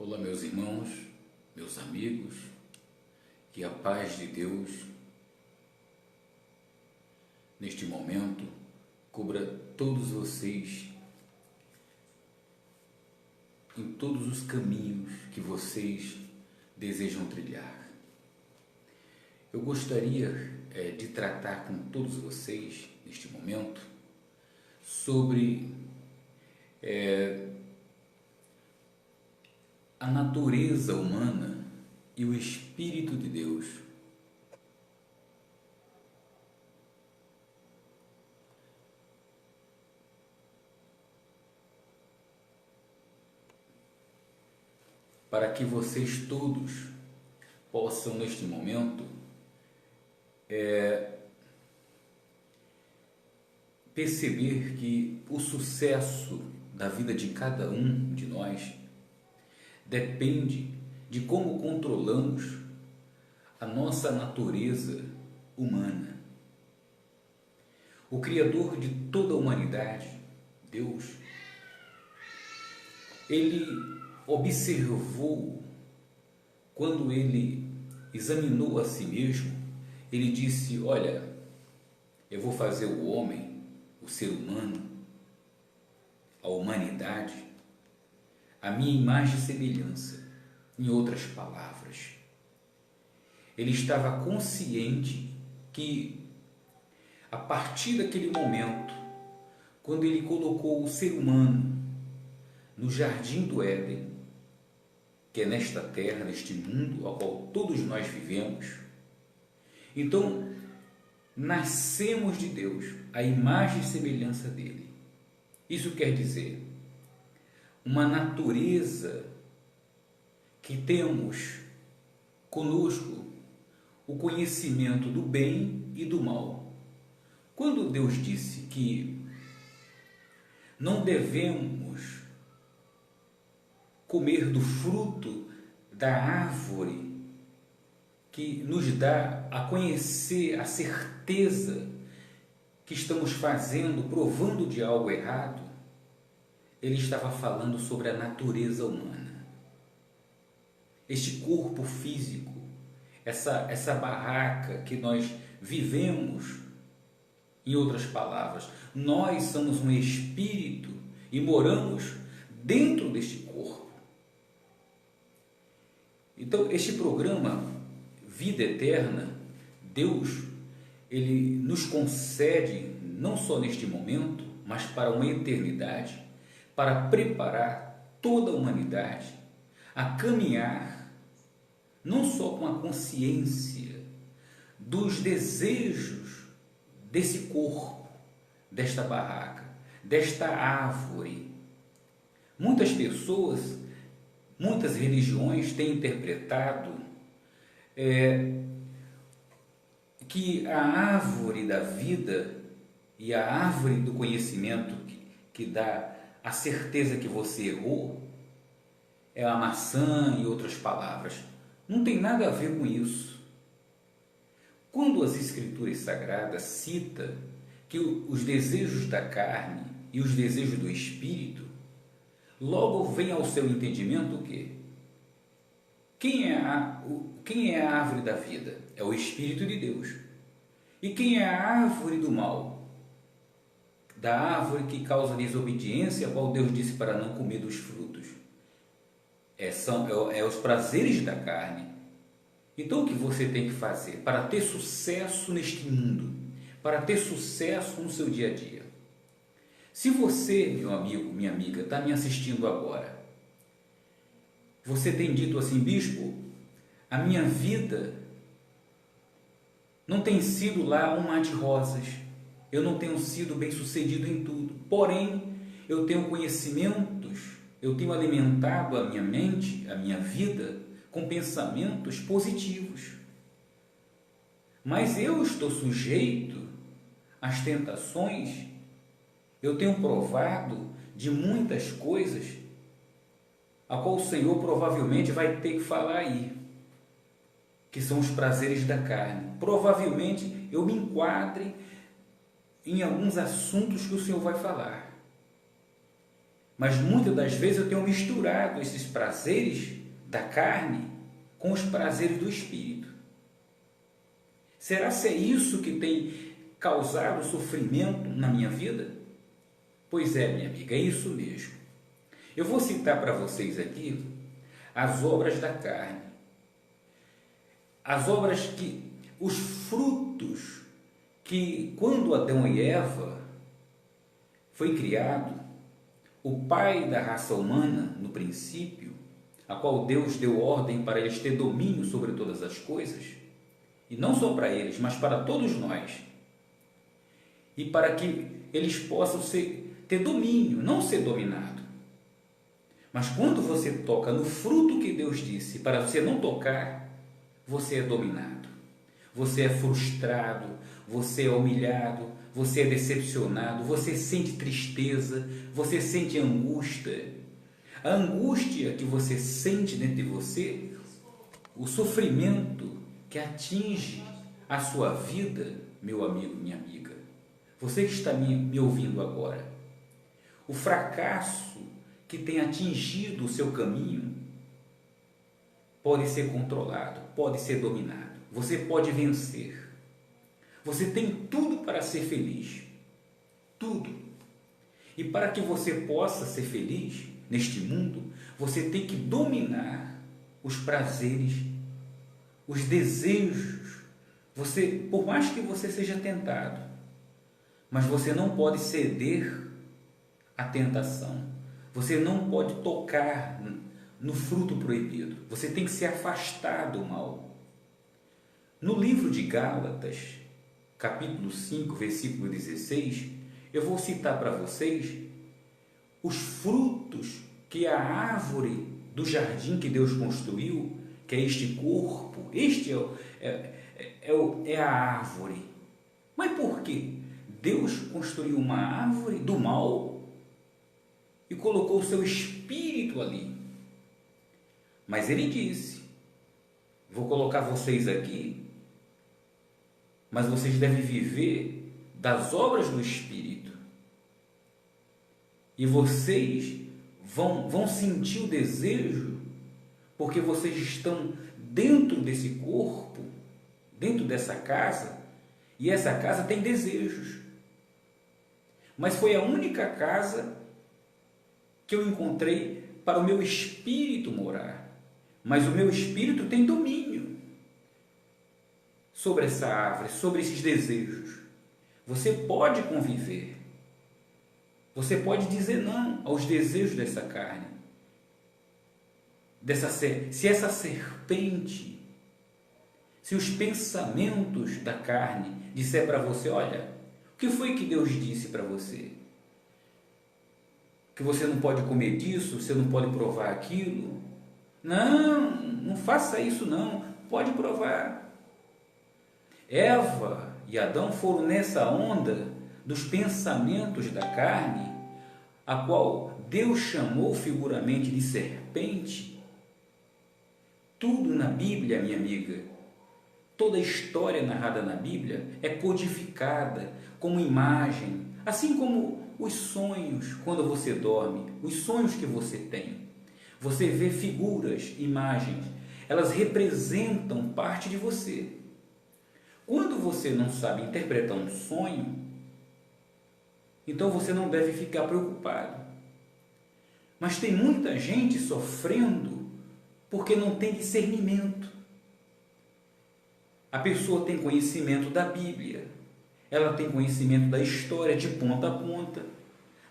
Olá, meus irmãos, meus amigos, que a paz de Deus, neste momento, cubra todos vocês em todos os caminhos que vocês desejam trilhar. Eu gostaria de tratar com todos vocês, neste momento, sobre a natureza humana e o Espírito de Deus. Para que vocês todos possam, neste momento, perceber que o sucesso da vida de cada um de nós depende de como controlamos a nossa natureza humana. O Criador de toda a humanidade, Deus, Ele observou, quando Ele examinou a si mesmo, Ele disse: olha, eu vou fazer o homem, o ser humano, a humanidade, a minha imagem e semelhança. Em outras palavras, Ele estava consciente que, a partir daquele momento, quando Ele colocou o ser humano no jardim do Éden, que é nesta terra, neste mundo ao qual todos nós vivemos, então nascemos de Deus, a imagem e semelhança dele. Isso quer dizer uma natureza que temos conosco o conhecimento do bem e do mal. Quando Deus disse que não devemos comer do fruto da árvore que nos dá a conhecer a certeza que estamos fazendo, provando de algo errado, Ele estava falando sobre a natureza humana. Este corpo físico, essa barraca que nós vivemos, em outras palavras, nós somos um espírito e moramos dentro deste corpo. Então, este programa Vida Eterna, Deus, Ele nos concede, não só neste momento, mas para uma eternidade, para preparar toda a humanidade a caminhar não só com a consciência dos desejos desse corpo, desta barraca, desta árvore. Muitas pessoas, muitas religiões têm interpretado que a árvore da vida e a árvore do conhecimento que dá a certeza que você errou é a maçã, e outras palavras. Não tem nada a ver com isso. Quando as Escrituras Sagradas citam que os desejos da carne e os desejos do espírito, logo vem ao seu entendimento o quê? Quem é a árvore da vida? É o Espírito de Deus. E quem é a árvore do mal? Da árvore que causa desobediência, a qual Deus disse para não comer dos frutos. São os prazeres da carne. Então o que você tem que fazer para ter sucesso neste mundo? Para ter sucesso no seu dia a dia? Se você, meu amigo, minha amiga, está me assistindo agora, você tem dito assim: bispo, a minha vida não tem sido lá um mar de rosas, eu não tenho sido bem sucedido em tudo, porém eu tenho conhecimentos, eu tenho alimentado a minha mente, a minha vida com pensamentos positivos, mas eu estou sujeito às tentações, eu tenho provado de muitas coisas a qual o Senhor provavelmente vai ter que falar aí, que são os prazeres da carne. Provavelmente eu me enquadre em alguns assuntos que o Senhor vai falar. Mas muitas das vezes eu tenho misturado esses prazeres da carne com os prazeres do espírito. Será que é isso que tem causado sofrimento na minha vida? Pois é, minha amiga, é isso mesmo. Eu vou citar para vocês aqui as obras da carne. As obras os frutos que quando Adão e Eva foi criado, o pai da raça humana, no princípio, a qual Deus deu ordem para eles ter domínio sobre todas as coisas, e não só para eles, mas para todos nós, e para que eles possam ter domínio, não ser dominado. Mas quando você toca no fruto que Deus disse para você não tocar, você é dominado, você é frustrado, você é humilhado, você é decepcionado, você sente tristeza, você sente angústia. A angústia que você sente dentro de você, o sofrimento que atinge a sua vida, meu amigo, minha amiga, você que está me ouvindo agora, o fracasso que tem atingido o seu caminho pode ser controlado, pode ser dominado, você pode vencer. Você tem tudo para ser feliz, tudo. E para que você possa ser feliz neste mundo, você tem que dominar os prazeres, os desejos. Você, por mais que você seja tentado, mas você não pode ceder à tentação. Você não pode tocar no fruto proibido. Você tem que se afastar do mal. No livro de Gálatas, capítulo 5, versículo 16, eu vou citar para vocês os frutos que a árvore do jardim que Deus construiu, que é este corpo, este é a árvore. Mas por quê? Deus construiu uma árvore do mal e colocou o seu espírito ali. Mas ele disse, vou colocar vocês aqui, mas vocês devem viver das obras do Espírito. E vocês vão sentir o desejo, porque vocês estão dentro desse corpo, dentro dessa casa, e essa casa tem desejos. Mas foi a única casa que eu encontrei para o meu espírito morar. Mas o meu espírito tem domínio sobre essa árvore, sobre esses desejos. Você pode conviver. Você pode dizer não aos desejos dessa carne. Se essa serpente, se os pensamentos da carne disser para você, olha, o que foi que Deus disse para você? Que você não pode comer disso, você não pode provar aquilo. Não faça isso não, pode provar. Eva e Adão foram nessa onda dos pensamentos da carne, a qual Deus chamou figuramente de serpente. Tudo na Bíblia, minha amiga, toda a história narrada na Bíblia é codificada como imagem, assim como os sonhos quando você dorme, os sonhos que você tem. Você vê figuras, imagens, elas representam parte de você. Quando você não sabe interpretar um sonho, então você não deve ficar preocupado. Mas tem muita gente sofrendo porque não tem discernimento. A pessoa tem conhecimento da Bíblia, ela tem conhecimento da história de ponta a ponta,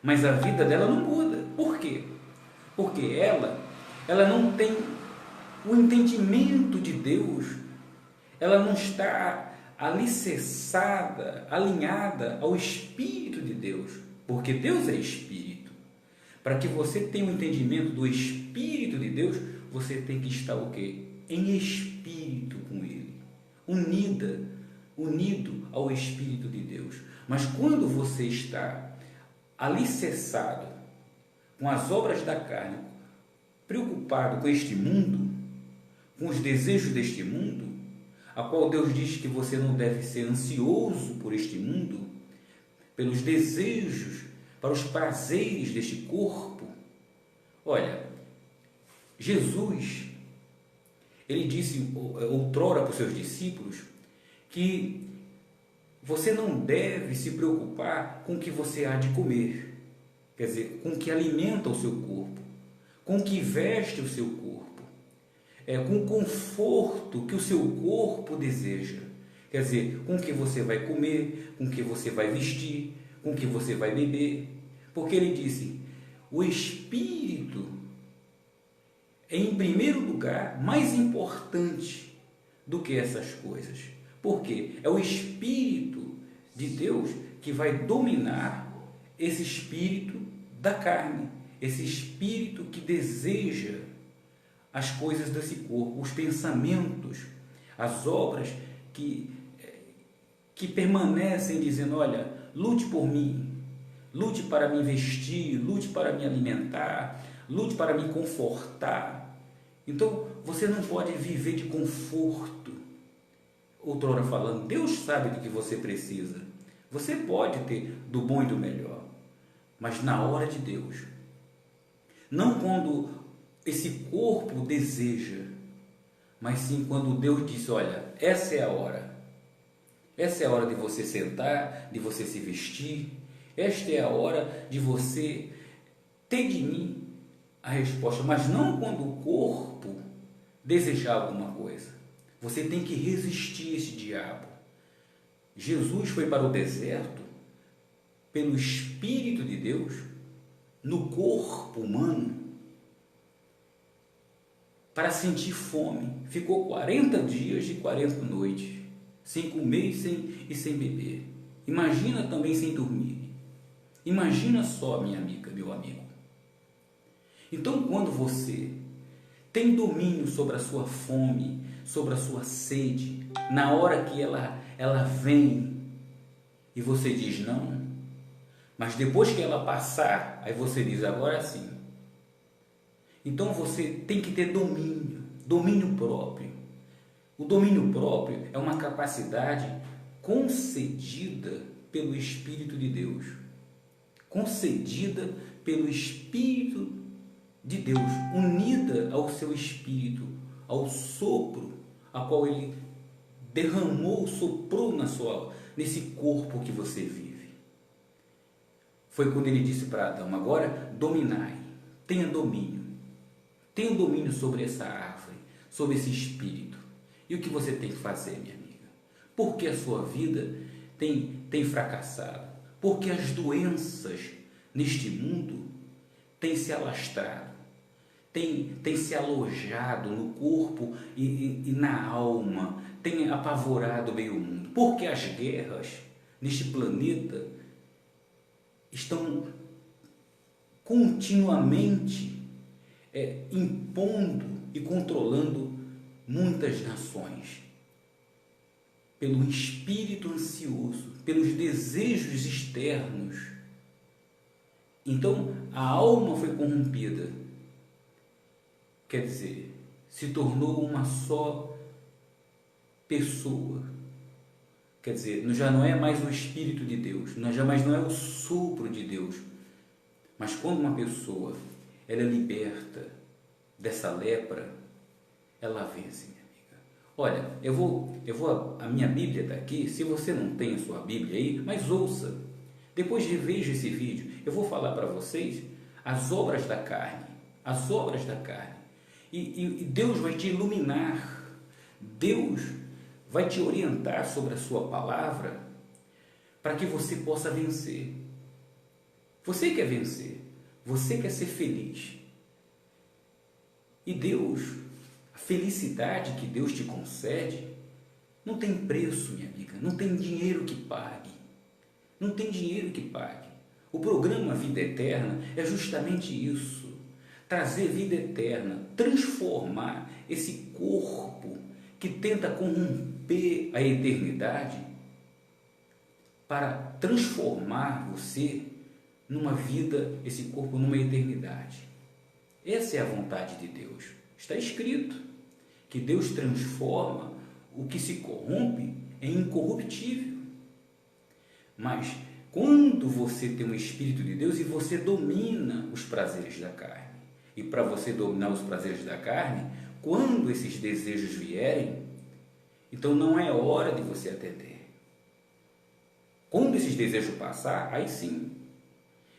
mas a vida dela não muda. Por quê? Porque ela não tem o entendimento de Deus, ela não está alicerçada, alinhada ao Espírito de Deus, porque Deus é Espírito. Para que você tenha o entendimento do Espírito de Deus, você tem que estar o quê? Em espírito com Ele, unido ao Espírito de Deus. Mas quando você está alicerçado com as obras da carne, preocupado com este mundo, com os desejos deste mundo, a qual Deus diz que você não deve ser ansioso por este mundo, pelos desejos, para os prazeres deste corpo, Olha, Jesus, ele disse outrora para os seus discípulos que você não deve se preocupar com o que você há de comer, quer dizer, com o que alimenta o seu corpo, com o que veste o seu corpo, com o conforto que o seu corpo deseja, quer dizer, com o que você vai comer, com o que você vai vestir, com o que você vai beber, porque ele disse, o espírito é em primeiro lugar mais importante do que essas coisas. Por quê? É o Espírito de Deus que vai dominar esse espírito da carne, esse espírito que deseja as coisas desse corpo, os pensamentos, as obras que permanecem dizendo, olha, lute por mim, lute para me vestir, lute para me alimentar, lute para me confortar. Então, você não pode viver de conforto. Outrora falando, Deus sabe do que você precisa. Você pode ter do bom e do melhor, mas na hora de Deus. Não quando esse corpo deseja, mas sim quando Deus diz, olha, essa é a hora. Essa é a hora de você sentar, de você se vestir. Esta é a hora de você ter de mim a resposta, mas não quando o corpo desejar alguma coisa. Você tem que resistir a esse diabo. Jesus foi para o deserto pelo Espírito de Deus no corpo humano para sentir fome. Ficou 40 dias e 40 noites sem comer e sem beber. Imagina também sem dormir. Imagina só, minha amiga, meu amigo. Então, quando você tem domínio sobre a sua fome, sobre a sua sede, na hora que ela vem e você diz não, mas depois que ela passar, aí você diz agora sim. Então você tem que ter domínio próprio. O domínio próprio é uma capacidade concedida pelo Espírito de Deus, concedida pelo Espírito de Deus, unida ao seu Espírito, ao sopro a qual Ele derramou, soprou nesse corpo que você vive. Foi quando Ele disse para Adão, agora dominai, tenha domínio sobre essa árvore, sobre esse Espírito. E o que você tem que fazer, minha amiga? Porque a sua vida tem fracassado, porque as doenças neste mundo têm se alastrado, tem se alojado no corpo e na alma, tem apavorado meio mundo, porque as guerras neste planeta estão continuamente impondo e controlando muitas nações, pelo espírito ansioso, pelos desejos externos. Então a alma foi corrompida, quer dizer, se tornou uma só pessoa, quer dizer, já não é mais o Espírito de Deus, jamais não é o sopro de Deus. Mas quando uma pessoa ela é liberta dessa lepra, ela vence, minha amiga. Olha, a minha Bíblia está aqui, se você não tem a sua Bíblia aí, mas ouça, depois reveja esse vídeo, eu vou falar para vocês as obras da carne, e Deus vai te iluminar, Deus vai te orientar sobre a sua palavra, para que você possa vencer. Você quer vencer, você quer ser feliz, e Deus, a felicidade que Deus te concede, não tem preço, minha amiga, não tem dinheiro que pague, O programa Vida Eterna é justamente isso, trazer vida eterna, transformar esse corpo que tenta corromper a eternidade, para transformar você numa vida, esse corpo numa eternidade. Essa é a vontade de Deus. Está escrito que Deus transforma o que se corrompe em incorruptível. Mas quando você tem um Espírito de Deus e você domina os prazeres da carne, e para você dominar os prazeres da carne, quando esses desejos vierem, então não é hora de você atender. Quando esses desejos passar, aí sim,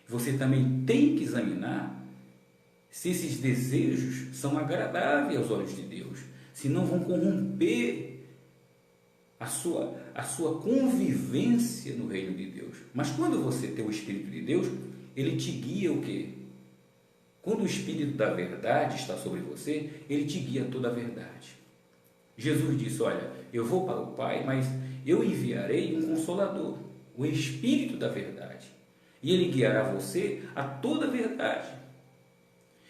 você também tem que examinar se esses desejos são agradáveis aos olhos de Deus, se não vão corromper a sua convivência no reino de Deus. Mas quando você tem o Espírito de Deus, ele te guia o quê? Quando o Espírito da verdade está sobre você, ele te guia toda a verdade. Jesus disse, olha, eu vou para o Pai, mas eu enviarei um Consolador, o Espírito da verdade, e ele guiará você a toda a verdade.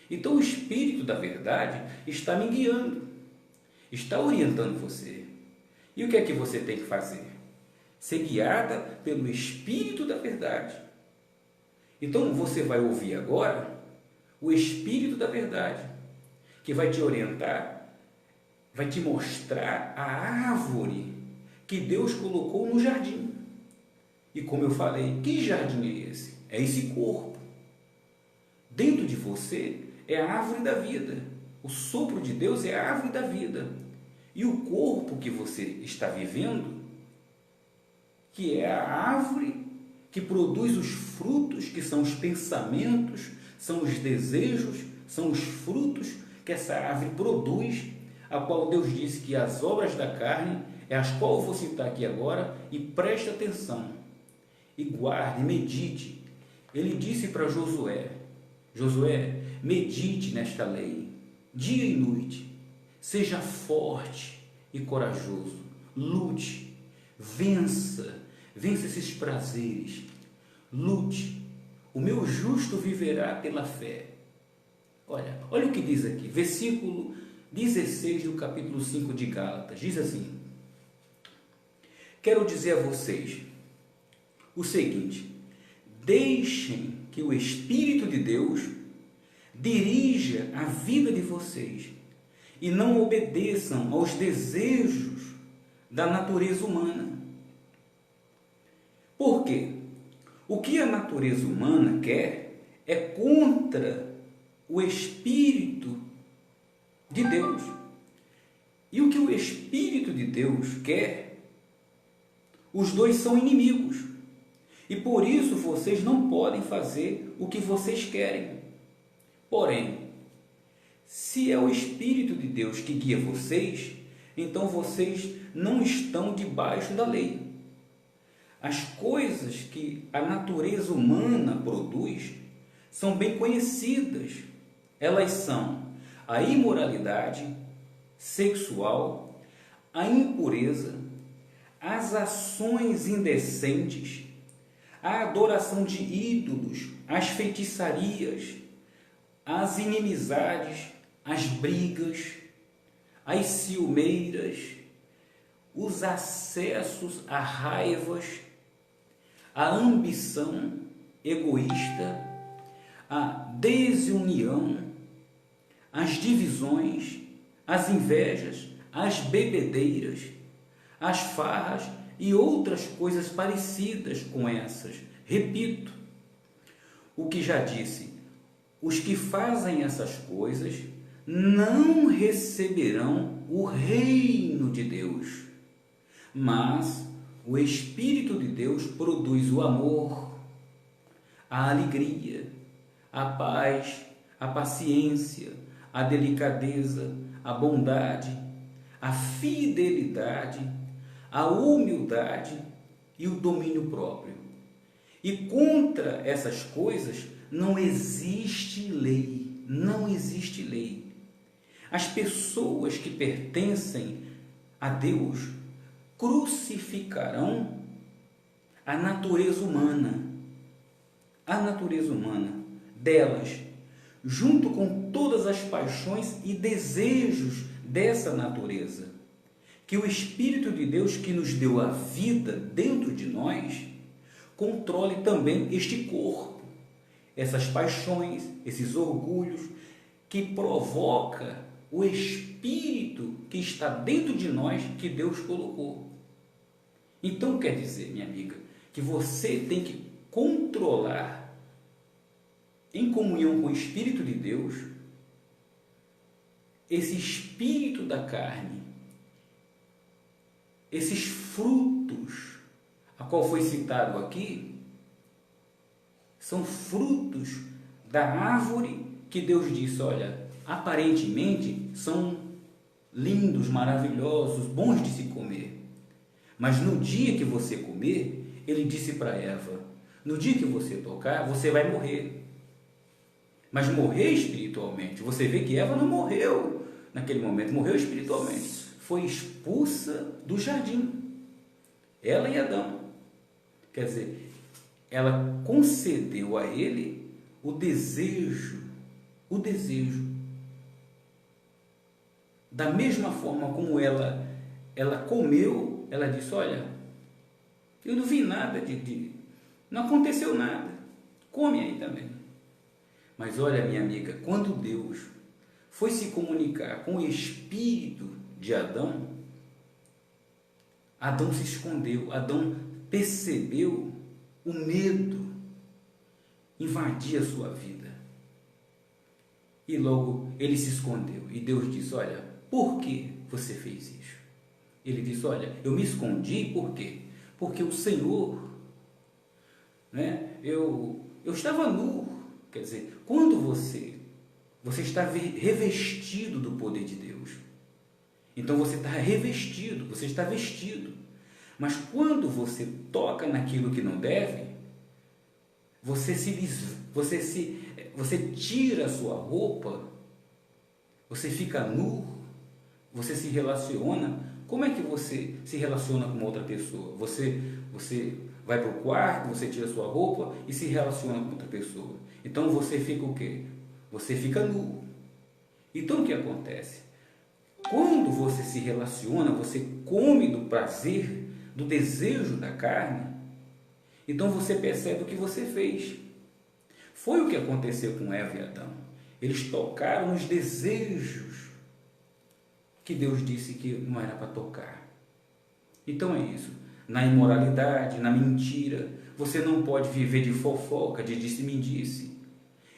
Então o Espírito da verdade está me guiando, está orientando você. E o que é que você tem que fazer? Ser guiada pelo Espírito da verdade. Então você vai ouvir agora o Espírito da verdade, que vai te orientar, vai te mostrar a árvore que Deus colocou no jardim. E como eu falei, que jardim é esse? É esse corpo. Dentro de você é a árvore da vida. O sopro de Deus é a árvore da vida. E o corpo que você está vivendo, que é a árvore que produz os frutos, que são os pensamentos, são os desejos, são os frutos que essa árvore produz, a qual Deus disse que as obras da carne, é as quais eu vou citar aqui agora, e preste atenção, e guarde, medite. Ele disse para Josué, Josué, medite nesta lei, dia e noite, seja forte e corajoso, lute, vença esses prazeres, lute, o meu justo viverá pela fé. Olha o que diz aqui, versículo 16 do capítulo 5 de Gálatas, diz assim, quero dizer a vocês o seguinte, deixem que o Espírito de Deus dirija a vida de vocês e não obedeçam aos desejos da natureza humana. Por quê? O que a natureza humana quer é contra o Espírito de Deus. E o que o Espírito de Deus quer, os dois são inimigos. E por isso vocês não podem fazer o que vocês querem. Porém, se é o Espírito de Deus que guia vocês, então vocês não estão debaixo da lei. As coisas que a natureza humana produz são bem conhecidas. Elas são a imoralidade sexual, a impureza, as ações indecentes, a adoração de ídolos, as feitiçarias, as inimizades, as brigas, as ciumeiras, os acessos a raivas, a ambição egoísta, a desunião, as divisões, as invejas, as bebedeiras, as farras e outras coisas parecidas com essas. Repito o que já disse, os que fazem essas coisas não receberão o reino de Deus, mas o Espírito de Deus produz o amor, a alegria, a paz, a paciência, a delicadeza, a bondade, a fidelidade, a humildade e o domínio próprio. E contra essas coisas não existe lei, não existe lei. As pessoas que pertencem a Deus crucificarão a natureza humana delas, junto com todas as paixões e desejos dessa natureza, que o Espírito de Deus que nos deu a vida dentro de nós, controle também este corpo, essas paixões, esses orgulhos, que provoca o Espírito que está dentro de nós, que Deus colocou. Então quer dizer, minha amiga, que você tem que controlar, em comunhão com o Espírito de Deus, esse espírito da carne, esses frutos, a qual foi citado aqui, são frutos da árvore que Deus disse, olha, aparentemente são lindos, maravilhosos, bons de se comer. Mas no dia que você comer, ele disse para Eva, no dia que você tocar, você vai morrer. Mas morrer espiritualmente. Você vê que Eva não morreu naquele momento, morreu espiritualmente. Foi expulsa do jardim. Ela e Adão. Quer dizer, ela concedeu a ele o desejo. Da mesma forma como ela comeu, ela disse, olha, eu não vi nada não aconteceu nada, come aí também. Mas olha, minha amiga, quando Deus foi se comunicar com o espírito de Adão, Adão se escondeu, Adão percebeu o medo invadir a sua vida. E logo ele se escondeu. E Deus disse, olha, por que você fez isso? Ele disse, olha, eu me escondi, por quê? Porque o Senhor, né, eu estava nu. Quer dizer, quando você está revestido do poder de Deus, então você está revestido, você está vestido. Mas quando você toca naquilo que não deve, você tira a sua roupa, você fica nu, você se relaciona. Como é que você se relaciona com outra pessoa? Você vai para o quarto, você tira a sua roupa e se relaciona com outra pessoa. Então você fica o quê? Você fica nu. Então o que acontece? Quando você se relaciona, você come do prazer, do desejo da carne, então você percebe o que você fez. Foi o que aconteceu com Eva e Adão. Eles tocaram os desejos que Deus disse que não era para tocar. Então é isso. Na imoralidade, na mentira, você não pode viver de fofoca, de disse-me-disse.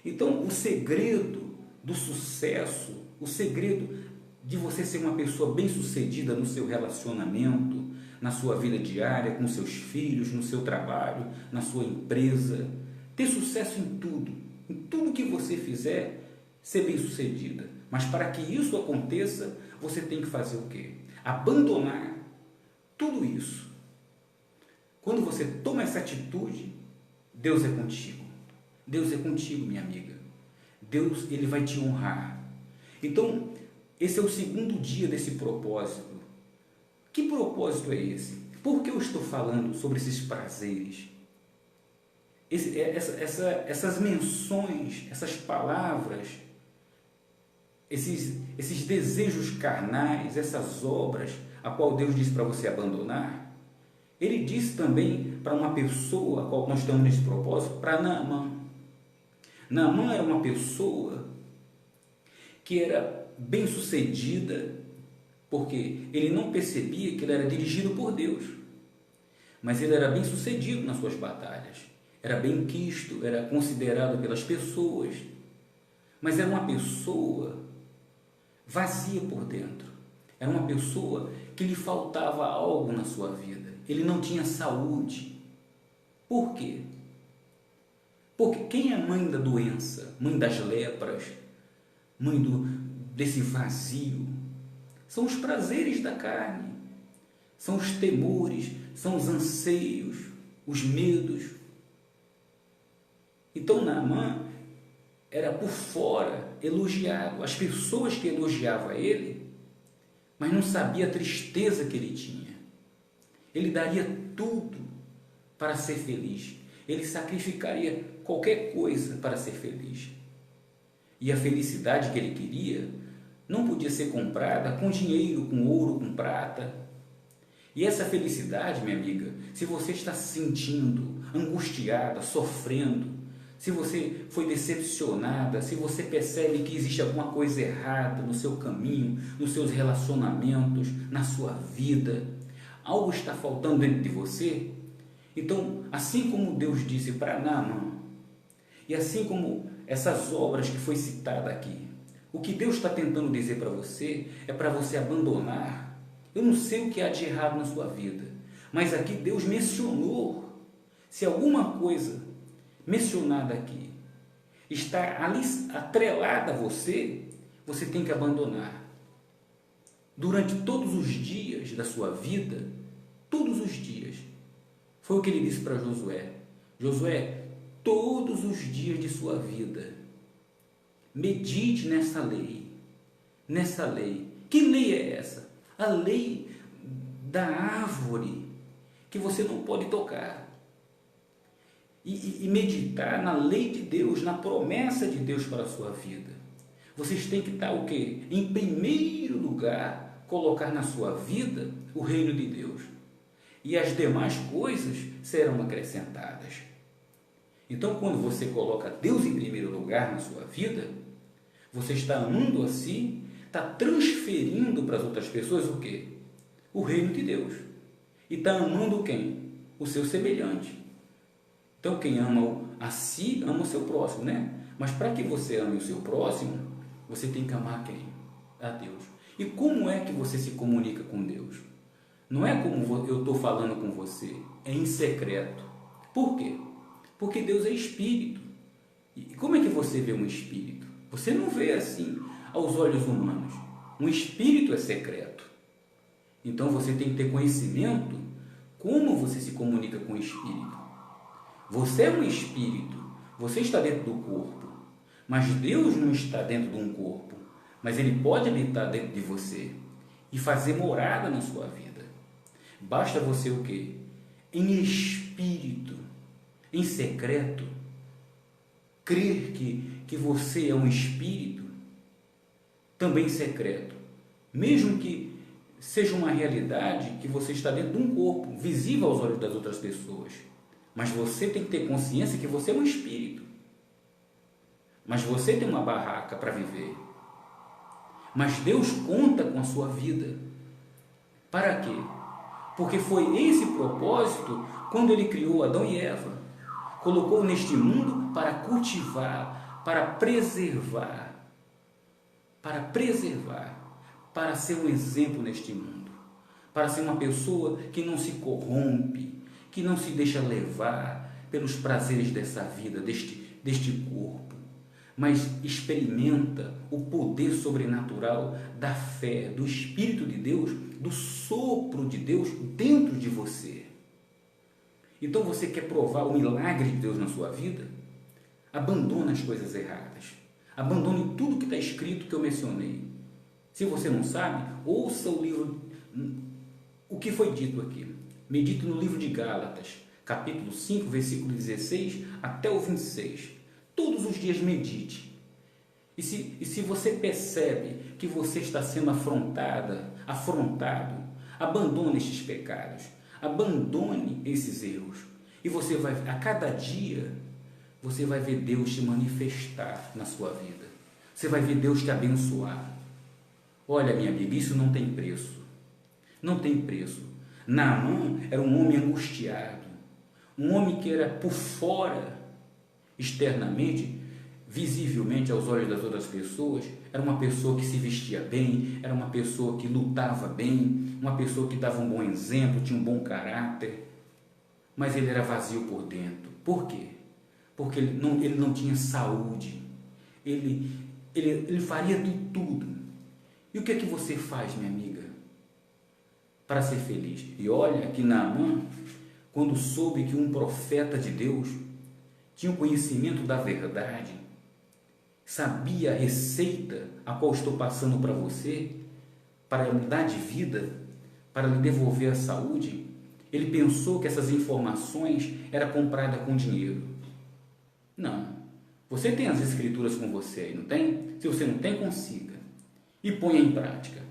Então o segredo do sucesso, o segredo de você ser uma pessoa bem-sucedida no seu relacionamento, na sua vida diária, com seus filhos, no seu trabalho, na sua empresa, ter sucesso em tudo que você fizer, ser bem-sucedida. Mas para que isso aconteça, você tem que fazer o quê? Abandonar tudo isso. Quando você toma essa atitude, Deus é contigo. Deus é contigo, minha amiga. Deus, ele vai te honrar. Então, esse é o segundo dia desse propósito. Que propósito é esse? Por que eu estou falando sobre esses prazeres? Essas menções, essas palavras, esses desejos carnais, essas obras, a qual Deus disse para você abandonar, ele disse também para uma pessoa, a qual nós estamos nesse propósito, para Naamã. Naamã era uma pessoa que era bem-sucedida, porque ele não percebia que ele era dirigido por Deus, mas ele era bem-sucedido nas suas batalhas, era bem-quisto, era considerado pelas pessoas, mas era uma pessoa vazia por dentro, era uma pessoa que lhe faltava algo na sua vida, ele não tinha saúde. Por quê? Porque quem é mãe da doença, mãe das lepras, mãe desse vazio? São os prazeres da carne, são os temores, são os anseios, os medos. Então Naamã era por fora elogiado, as pessoas que elogiavam ele, mas não sabia a tristeza que ele tinha. Ele daria tudo para ser feliz, ele sacrificaria qualquer coisa para ser feliz. E a felicidade que ele queria não podia ser comprada com dinheiro, com ouro, com prata. E essa felicidade, minha amiga, se você está se sentindo angustiada, sofrendo, se você foi decepcionada, se você percebe que existe alguma coisa errada no seu caminho, nos seus relacionamentos, na sua vida, algo está faltando dentro de você, então, assim como Deus disse para Naamã, e assim como essas obras que foi citada aqui, O que Deus está tentando dizer para você é para você abandonar. Eu não sei o que há de errado na sua vida, mas aqui Deus mencionou. Se alguma coisa mencionada aqui está ali atrelada a você, você tem que abandonar. Durante todos os dias da sua vida, todos os dias, foi o que ele disse para Josué. Josué, todos os dias de sua vida, medite nessa lei. Nessa lei. Que lei é essa? A lei da árvore que você não pode tocar. E meditar na lei de Deus, na promessa de Deus para a sua vida. Vocês têm que estar o quê? Em primeiro lugar, colocar na sua vida o reino de Deus. E as demais coisas serão acrescentadas. Então, quando você coloca Deus em primeiro lugar na sua vida, você está amando assim, está transferindo para as outras pessoas o quê? O reino de Deus. E está amando quem? O seu semelhante. Então, quem ama a si, ama o seu próximo, né? Mas para que você ame o seu próximo, você tem que amar quem? A Deus. E como é que você se comunica com Deus? Não é como eu estou falando com você, é em secreto. Por quê? Porque Deus é espírito. E como é que você vê um espírito? Você não vê assim aos olhos humanos. Um espírito é secreto. Então você tem que ter conhecimento como você se comunica com o espírito. Você é um espírito, você está dentro do corpo, mas Deus não está dentro de um corpo, mas Ele pode habitar dentro de você e fazer morada na sua vida. Basta você o quê? Em espírito, em secreto, crer que você é um espírito, também secreto, mesmo que seja uma realidade que você está dentro de um corpo, visível aos olhos das outras pessoas. Mas você tem que ter consciência que você é um espírito. Mas você tem uma barraca para viver. Mas Deus conta com a sua vida. Para quê? Porque foi esse propósito quando Ele criou Adão e Eva. Colocou neste mundo para cultivar, para preservar. Para ser um exemplo neste mundo. Para ser uma pessoa que não se corrompe, que não se deixa levar pelos prazeres dessa vida, deste corpo, mas experimenta o poder sobrenatural da fé, do Espírito de Deus, do sopro de Deus dentro de você. Então você quer provar o milagre de Deus na sua vida? Abandona as coisas erradas. Abandone tudo que está escrito que eu mencionei. Se você não sabe, ouça o livro, o que foi dito aqui. Medite no livro de Gálatas, capítulo 5, versículo 16 até o 26. Todos os dias medite. E se você percebe que você está sendo afrontado, abandone estes pecados, abandone esses erros. E você vai, a cada dia, você vai ver Deus te manifestar na sua vida. Você vai ver Deus te abençoar. Olha, minha amiga, isso não tem preço. Não tem preço. Naamã era um homem angustiado, um homem que era por fora, externamente, visivelmente aos olhos das outras pessoas, era uma pessoa que se vestia bem, era uma pessoa que lutava bem, uma pessoa que dava um bom exemplo, tinha um bom caráter, mas ele era vazio por dentro. Por quê? Porque ele não tinha saúde, ele faria de tudo. E o que é que você faz, minha amiga, para ser feliz? E olha que Naamã, quando soube que um profeta de Deus tinha o conhecimento da verdade, sabia a receita a qual estou passando para você, para mudar de vida, para lhe devolver a saúde, ele pensou que essas informações eram compradas com dinheiro. Não. Você tem as escrituras com você aí, não tem? Se você não tem, consiga. E ponha em prática.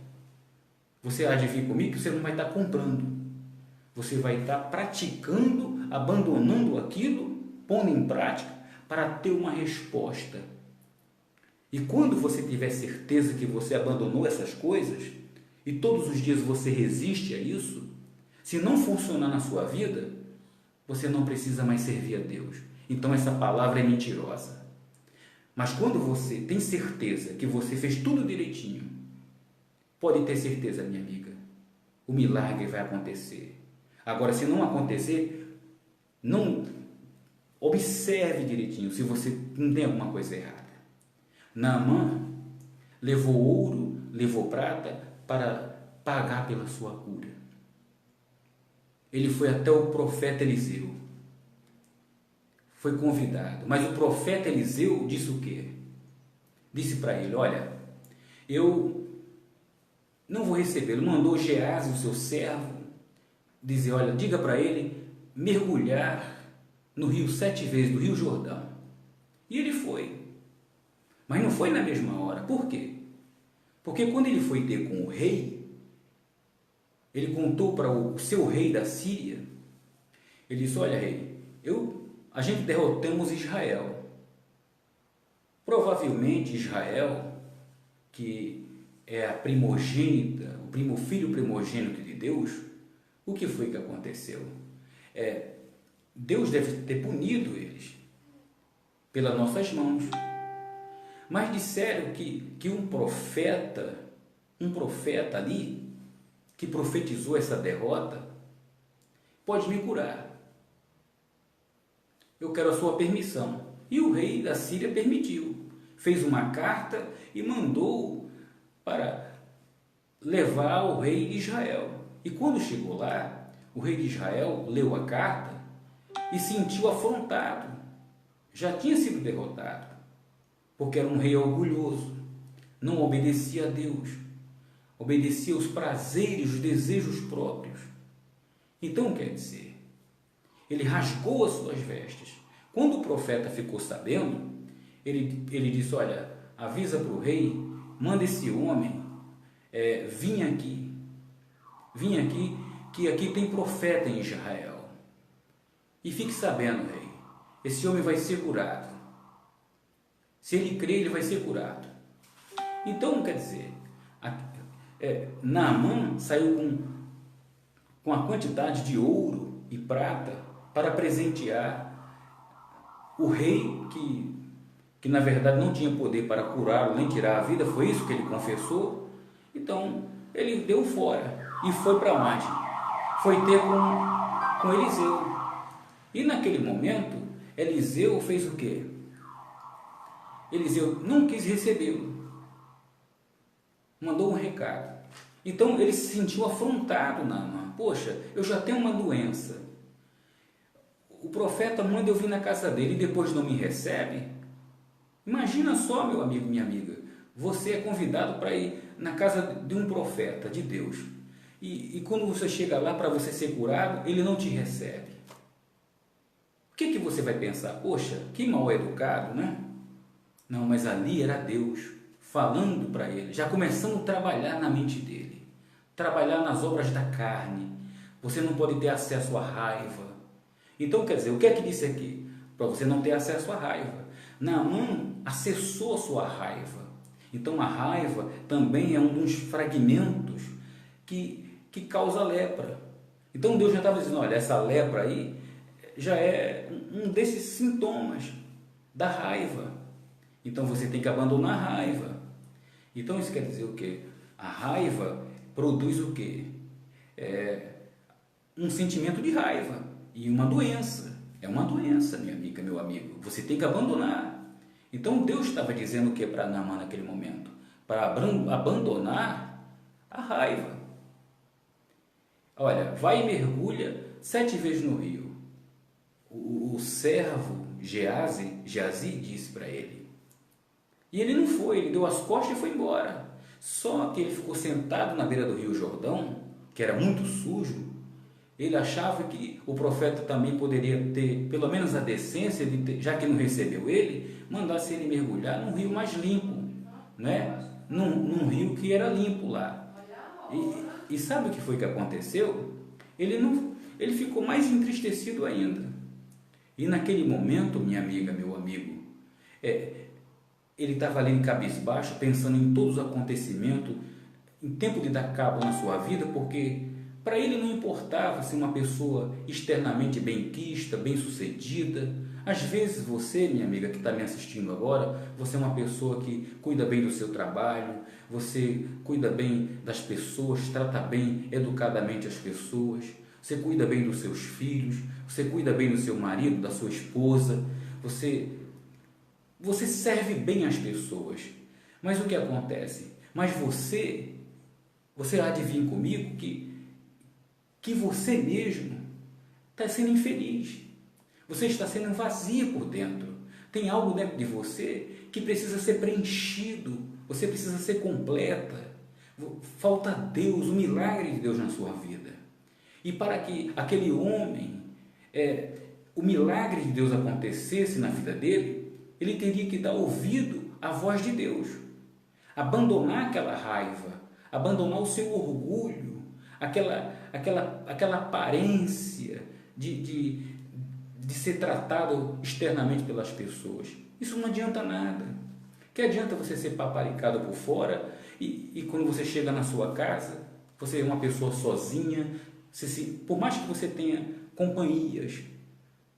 Você há de vir comigo que você não vai estar comprando. Você vai estar praticando, abandonando aquilo, pondo em prática, para ter uma resposta. E quando você tiver certeza que você abandonou essas coisas, e todos os dias você resiste a isso, se não funcionar na sua vida, você não precisa mais servir a Deus. Então essa palavra é mentirosa. Mas quando você tem certeza que você fez tudo direitinho, pode ter certeza, minha amiga, o milagre vai acontecer. Agora, se não acontecer, não observe direitinho se você não tem alguma coisa errada. Naamã levou ouro, levou prata para pagar pela sua cura. Ele foi até o profeta Eliseu. Foi convidado. Mas o profeta Eliseu disse o quê? Disse para ele, olha, eu não vou recebê-lo. Mandou Geazi, o seu servo, dizer, olha, diga para ele mergulhar no rio 7 vezes, no rio Jordão. E ele foi. Mas não foi na mesma hora. Por quê? Porque quando ele foi ter com o rei, ele contou para o seu rei da Síria, ele disse, olha rei, a gente derrotamos Israel. Provavelmente Israel, que é a primogênita, o filho primogênito de Deus, o que foi que aconteceu? Deus deve ter punido eles pelas nossas mãos. Mas disseram que um profeta ali, que profetizou essa derrota, pode me curar. Eu quero a sua permissão. E o rei da Síria permitiu. Fez uma carta e mandou para levar ao rei de Israel. E quando chegou lá, o rei de Israel leu a carta e sentiu afrontado. Já tinha sido derrotado, porque era um rei orgulhoso, não obedecia a Deus, obedecia aos prazeres, os desejos próprios. Então, quer dizer, ele rasgou as suas vestes. Quando o profeta ficou sabendo, ele disse, olha, avisa para o rei, manda esse homem vir aqui, que aqui tem profeta em Israel. E fique sabendo, rei, esse homem vai ser curado. Se ele crer, ele vai ser curado. Então, quer dizer, Naamã saiu com a quantidade de ouro e prata para presentear o rei que na verdade não tinha poder para curá-lo nem tirar a vida. Foi isso que ele confessou. Então ele deu fora e foi para onde? Foi ter com Eliseu. E naquele momento Eliseu fez o quê? Eliseu não quis recebê-lo, mandou um recado. Então ele se sentiu afrontado, Naamã. Poxa, eu já tenho uma doença, o profeta manda eu vir na casa dele e depois não me recebe? Imagina só, meu amigo, minha amiga, você é convidado para ir na casa de um profeta de Deus e quando você chega lá para você ser curado, ele não te recebe. O que você vai pensar? Poxa, que mal educado, né? Não, mas ali era Deus falando para ele, já começando a trabalhar na mente dele, trabalhar nas obras da carne. Você não pode ter acesso à raiva. Então, quer dizer, o que é que disse aqui? Para você não ter acesso à raiva. Naamã acessou a sua raiva. Então, a raiva também é um dos fragmentos que causa lepra. Então, Deus já estava dizendo, olha, essa lepra aí já é um desses sintomas da raiva. Então, você tem que abandonar a raiva. Então, isso quer dizer o quê? A raiva produz o quê? Um sentimento de raiva. E uma doença, é uma doença, minha amiga, meu amigo, você tem que abandonar. Então Deus estava dizendo o que para Naamã naquele momento? Para abandonar a raiva. Olha, vai e mergulha 7 vezes no rio. O servo Geazi disse para ele. E ele não foi, ele deu as costas e foi embora. Só que ele ficou sentado na beira do rio Jordão, que era muito sujo. Ele achava que o profeta também poderia ter pelo menos a decência de ter, já que não recebeu ele, mandasse ele mergulhar num rio mais limpo, né? Num rio que era limpo lá. E sabe o que foi que aconteceu? Ele ficou mais entristecido ainda. E naquele momento, minha amiga, meu amigo, ele estava ali em cabisbaixo, pensando em todos os acontecimentos, em tempo de dar cabo na sua vida, porque para ele não importava se uma pessoa externamente benquista, bem-sucedida, Às vezes você, minha amiga que está me assistindo agora, você é uma pessoa que cuida bem do seu trabalho, você cuida bem das pessoas, trata bem educadamente as pessoas, você cuida bem dos seus filhos, você cuida bem do seu marido, da sua esposa, você serve bem às pessoas. Mas o que acontece? Mas você há de vir comigo que você mesmo está sendo infeliz. Você está sendo vazio por dentro. Tem algo dentro de você que precisa ser preenchido. Você precisa ser completa. Falta Deus, o milagre de Deus na sua vida. E para que aquele homem, o milagre de Deus acontecesse na vida dele, ele teria que dar ouvido à voz de Deus. Abandonar aquela raiva, abandonar o seu orgulho, aquela aparência de ser tratado externamente pelas pessoas. Isso não adianta nada. Que adianta você ser paparicado por fora e quando você chega na sua casa, você é uma pessoa sozinha, por mais que você tenha companhias,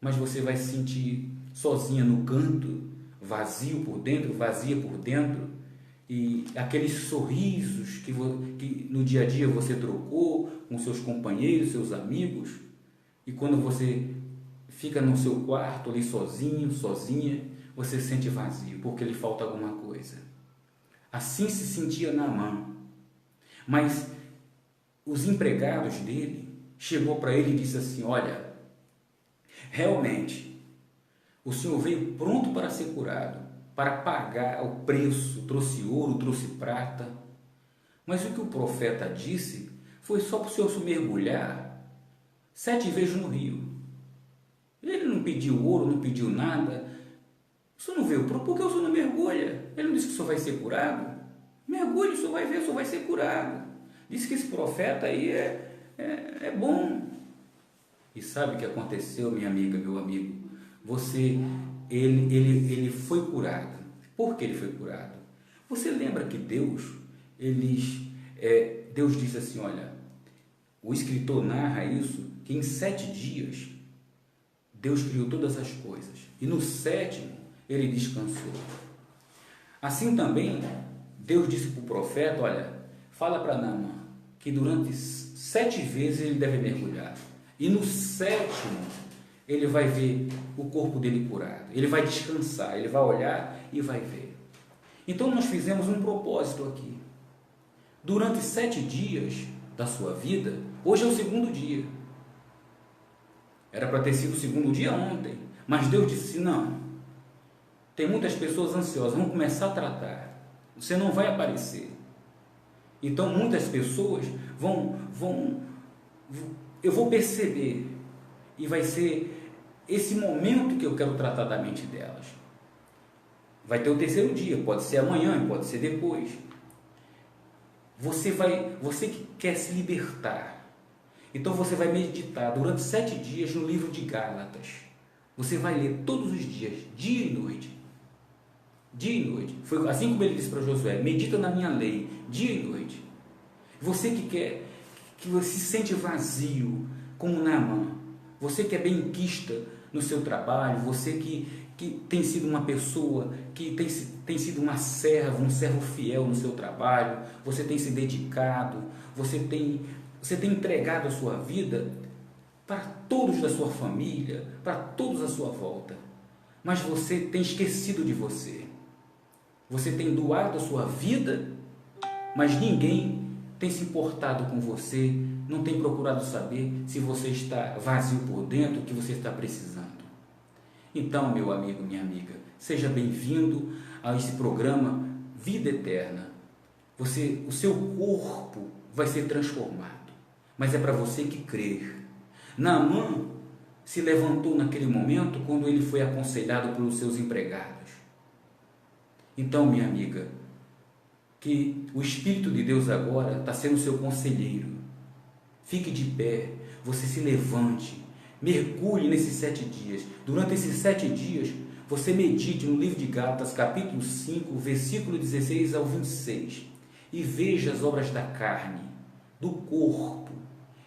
mas você vai se sentir sozinha no canto, vazia por dentro, e aqueles sorrisos que no dia a dia você trocou com seus companheiros, seus amigos, e quando você fica no seu quarto ali sozinho, sozinha, você se sente vazio, porque lhe falta alguma coisa. Assim se sentia Naamã. Mas os empregados dele chegou para ele e disse assim: olha, realmente, o senhor veio pronto para ser curado, para pagar o preço, trouxe ouro, trouxe prata, mas o que o profeta disse foi só para o senhor se mergulhar 7 vezes no rio. Ele não pediu ouro, não pediu nada. O senhor não veio pronto, por que o senhor não mergulha? Ele não disse que o senhor vai ser curado? Mergulhe, o senhor vai ver, o senhor vai ser curado. Disse que esse profeta aí é bom. E sabe o que aconteceu, minha amiga, meu amigo? Ele foi curado. Por que ele foi curado? Você lembra que Deus disse assim, olha, o escritor narra isso, que em 7 dias Deus criou todas as coisas e no 7º ele descansou. Assim também Deus disse para o profeta, olha, fala para Naamã que durante 7 vezes ele deve mergulhar e no 7º ele vai ver o corpo dele curado, ele vai descansar, ele vai olhar e vai ver. Então nós fizemos um propósito aqui. Durante 7 dias da sua vida, hoje é o 2º dia. Era para ter sido o 2º dia ontem, mas Deus disse não. Tem muitas pessoas ansiosas, vão começar a tratar. Você não vai aparecer. Então muitas pessoas eu vou perceber e vai ser esse momento que eu quero tratar da mente delas. Vai ter o 3º dia, pode ser amanhã, pode ser depois. Você que quer se libertar, então você vai meditar durante 7 dias no livro de Gálatas. Você vai ler todos os dias, dia e noite. Dia e noite. Foi assim como ele disse para Josué: medita na minha lei, dia e noite. Você que você se sente vazio, como Naamã, você que é benquista no seu trabalho, você que tem sido uma pessoa, que tem sido uma serva, um servo fiel no seu trabalho, você tem se dedicado, você tem entregado a sua vida para todos da sua família, para todos à sua volta, mas você tem esquecido de você. Você tem doado a sua vida, mas ninguém tem se importado com você, não tem procurado saber se você está vazio por dentro, o que você está precisando. Então, meu amigo, minha amiga, seja bem-vindo a esse programa Vida Eterna. O seu corpo vai ser transformado, mas é para você que crer. Naamã se levantou naquele momento quando ele foi aconselhado pelos seus empregados. Então, minha amiga, que o Espírito de Deus agora está sendo seu conselheiro. Fique de pé, você se levante, mergulhe nesses 7 dias. Durante esses 7 dias, você medite no livro de Gálatas, capítulo 5, versículo 16 ao 26, e veja as obras da carne, do corpo,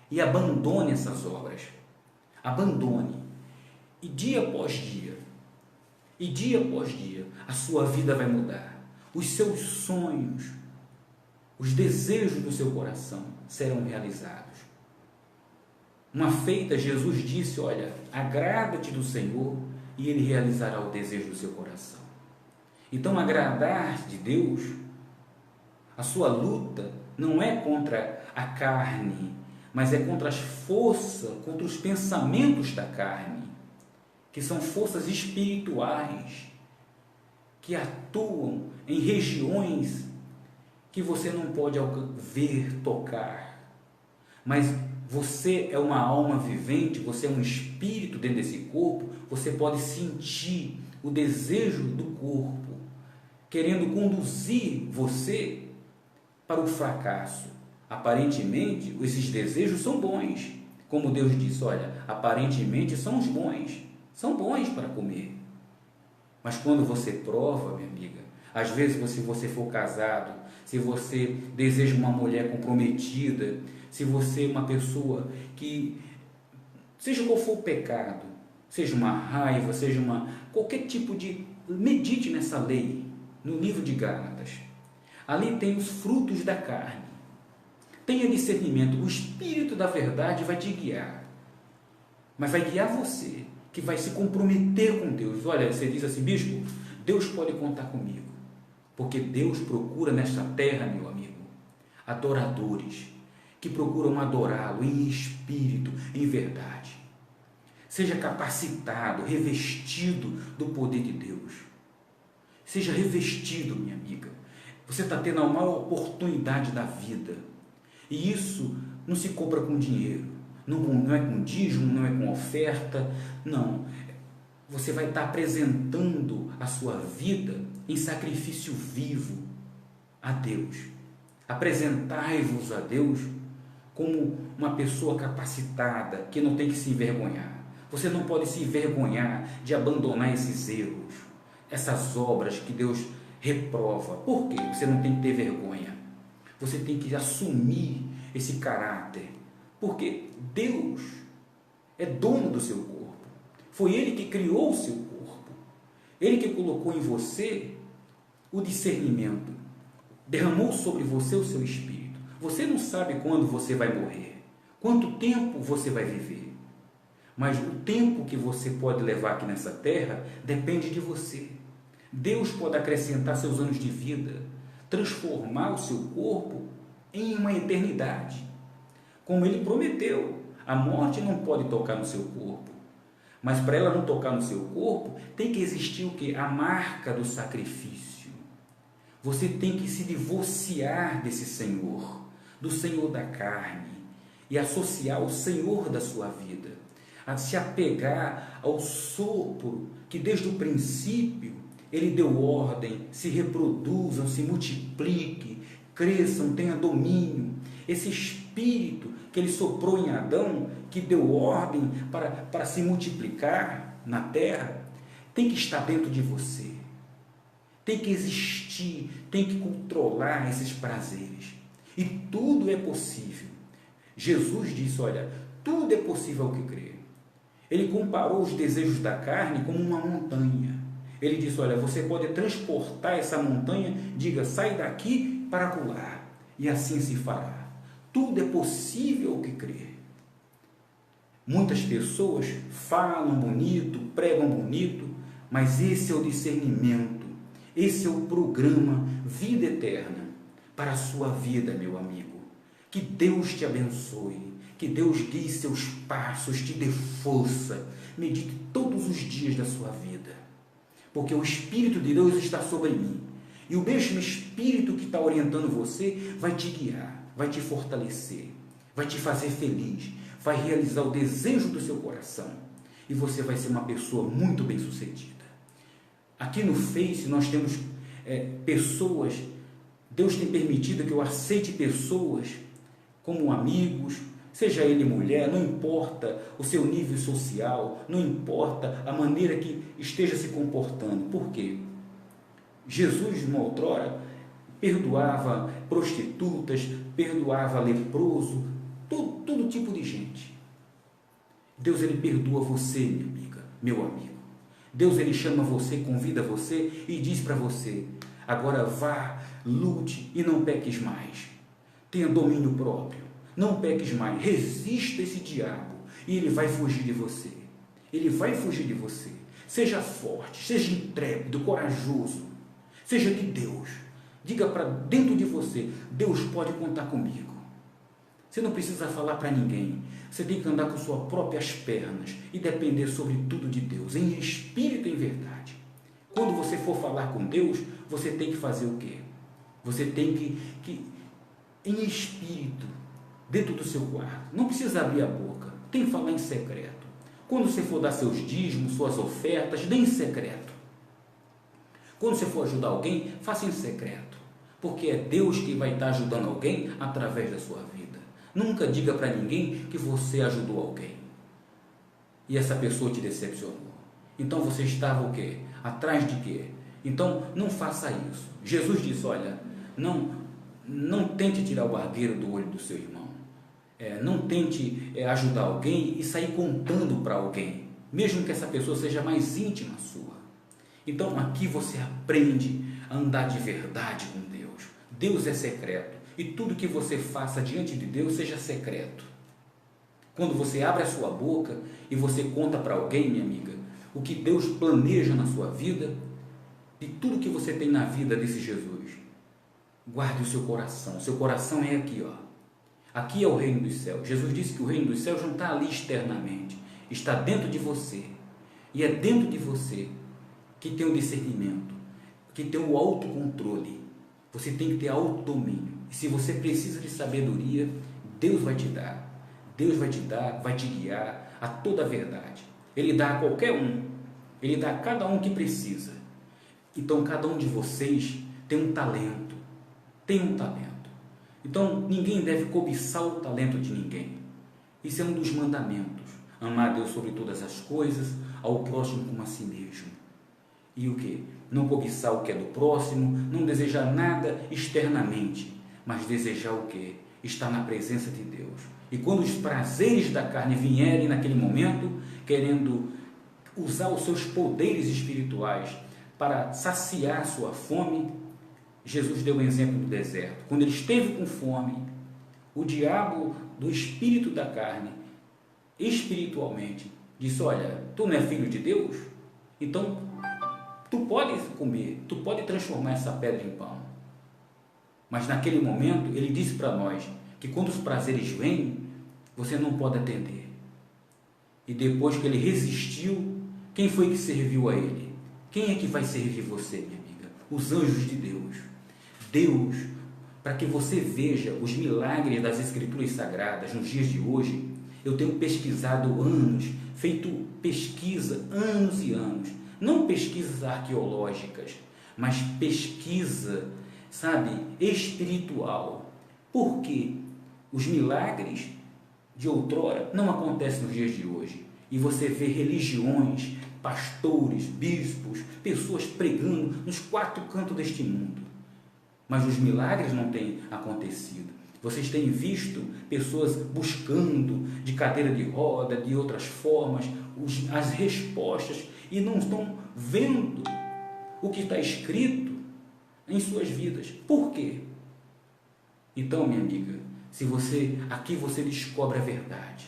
e abandone essas obras. Abandone. E dia após dia, E dia após dia, a sua vida vai mudar. Os seus sonhos, os desejos do seu coração serão realizados. Uma feita, Jesus disse, olha, agrada-te do Senhor e Ele realizará o desejo do seu coração. Então, agradar de Deus, a sua luta não é contra a carne, mas é contra as forças, contra os pensamentos da carne, que são forças espirituais, que atuam em regiões que você não pode ver, tocar. Mas você é uma alma vivente, você é um espírito dentro desse corpo, você pode sentir o desejo do corpo, querendo conduzir você para o fracasso. Aparentemente, esses desejos são bons. Como Deus disse, olha, aparentemente são os bons. São bons para comer. Mas quando você prova, minha amiga, às vezes se você for casado, se você deseja uma mulher comprometida, se você é uma pessoa que, seja qual for o pecado, seja uma raiva, seja qualquer tipo de... Medite nessa lei, no livro de Gálatas. Ali tem os frutos da carne. Tenha discernimento, o Espírito da verdade vai te guiar. Mas vai guiar você, que vai se comprometer com Deus. Olha, você diz assim, bispo, Deus pode contar comigo. Porque Deus procura nesta terra, meu amigo, adoradores, que procuram adorá-lo em espírito, em verdade. Seja capacitado, revestido do poder de Deus. Seja revestido, minha amiga. Você está tendo a maior oportunidade da vida. E isso não se compra com dinheiro. Não é com dízimo, não é com oferta. Não. Você vai estar apresentando a sua vida em sacrifício vivo a Deus. Apresentai-vos a Deus como uma pessoa capacitada, que não tem que se envergonhar. Você não pode se envergonhar de abandonar esses erros, essas obras que Deus reprova. Por quê? Você não tem que ter vergonha. Você tem que assumir esse caráter. Porque Deus é dono do seu corpo. Foi Ele que criou o seu corpo. Ele que colocou em você o discernimento. Derramou sobre você o seu espírito. Você não sabe quando você vai morrer. Quanto tempo você vai viver. Mas o tempo que você pode levar aqui nessa terra depende de você. Deus pode acrescentar seus anos de vida, transformar o seu corpo em uma eternidade. Como Ele prometeu, a morte não pode tocar no seu corpo. Mas para ela não tocar no seu corpo, tem que existir o quê? A marca do sacrifício. Você tem que se divorciar desse Senhor, do Senhor da carne, e associar o Senhor da sua vida, a se apegar ao sopro que desde o princípio Ele deu ordem, se reproduzam, se multipliquem, cresçam, tenham domínio. Esse espírito que Ele soprou em Adão, que deu ordem para se multiplicar na terra, tem que estar dentro de você. Tem que existir, tem que controlar esses prazeres. E tudo é possível. Jesus disse, olha, tudo é possível ao que crê. Ele comparou os desejos da carne como uma montanha. Ele disse, olha, você pode transportar essa montanha, diga, sai daqui para acolá, e assim se fará. Tudo é possível ao que crê. Muitas pessoas falam bonito, pregam bonito, mas esse é o discernimento, esse é o programa Vida Eterna para a sua vida, meu amigo. Que Deus te abençoe, que Deus guie seus passos, te dê força, medite todos os dias da sua vida, porque o Espírito de Deus está sobre mim, e o mesmo Espírito que está orientando você vai te guiar, vai te fortalecer, vai te fazer feliz, vai realizar o desejo do seu coração, e você vai ser uma pessoa muito bem sucedida. Aqui no Face nós temos pessoas, Deus tem permitido que eu aceite pessoas como amigos, seja ele mulher, não importa o seu nível social, não importa a maneira que esteja se comportando. Por quê? Jesus, uma outrora, perdoava prostitutas, perdoava leproso, todo tipo de gente. Deus, Ele perdoa você, minha amiga, meu amigo. Deus, ele chama você, convida você e diz para você: agora vá, lute e não peques mais. Tenha domínio próprio. Não peques mais. Resista esse diabo e ele vai fugir de você. Ele vai fugir de você. Seja forte, seja intrépido, corajoso. Seja de Deus. Diga para dentro de você: Deus pode contar comigo. Você não precisa falar para ninguém. Você tem que andar com suas próprias pernas e depender sobretudo de Deus, em espírito e em verdade. Quando você for falar com Deus, você tem que fazer o quê? Você tem que em espírito, dentro do seu quarto. Não precisa abrir a boca. Tem que falar em secreto. Quando você for dar seus dízimos, suas ofertas, dê em secreto. Quando você for ajudar alguém, faça em secreto. Porque é Deus que vai estar ajudando alguém através da sua vida. Nunca diga para ninguém que você ajudou alguém e essa pessoa te decepcionou. Então você estava o quê? Atrás de quê? Então não faça isso. Jesus disse: olha, não tente tirar o barbeiro do olho do seu irmão. Não tente ajudar alguém e sair contando para alguém, mesmo que essa pessoa seja mais íntima sua. Então aqui você aprende a andar de verdade com Deus. Deus é secreto. E tudo que você faça diante de Deus seja secreto. Quando você abre a sua boca e você conta para alguém, minha amiga, o que Deus planeja na sua vida, de tudo que você tem na vida desse Jesus, guarde o seu coração. O seu coração é aqui, ó. Aqui é o reino dos céus. Jesus disse que o reino dos céus não está ali externamente, está dentro de você. E é dentro de você que tem o discernimento, que tem o autocontrole. Você tem que ter autodomínio. E se você precisa de sabedoria, Deus vai te dar. Deus vai te dar, vai te guiar a toda a verdade. Ele dá a qualquer um. Ele dá a cada um que precisa. Então, cada um de vocês tem um talento. Tem um talento. Então, ninguém deve cobiçar o talento de ninguém. Isso é um dos mandamentos. Amar a Deus sobre todas as coisas, ao próximo como a si mesmo. E o que? Não cobiçar o que é do próximo, não desejar nada externamente, mas desejar o que? Estar na presença de Deus. E quando os prazeres da carne vierem naquele momento, querendo usar os seus poderes espirituais para saciar sua fome, Jesus deu um exemplo no deserto. Quando ele esteve com fome, o diabo do espírito da carne, espiritualmente, disse: olha, tu não é filho de Deus? Então, tu pode comer, tu pode transformar essa pedra em pão. Mas naquele momento, ele disse para nós que quando os prazeres vêm, você não pode atender. E depois que ele resistiu, quem foi que serviu a ele? Quem é que vai servir você, minha amiga? Os anjos de Deus. Deus, para que você veja os milagres das Escrituras Sagradas nos dias de hoje, eu tenho pesquisado anos, feito pesquisa anos e anos. Não pesquisas arqueológicas, mas pesquisa, sabe, espiritual. Porque os milagres de outrora não acontecem nos dias de hoje. E você vê religiões, pastores, bispos, pessoas pregando nos quatro cantos deste mundo. Mas os milagres não têm acontecido. Vocês têm visto pessoas buscando de cadeira de roda, de outras formas, as respostas, e não estão vendo o que está escrito em suas vidas. Por quê? Então, minha amiga, aqui você descobre a verdade.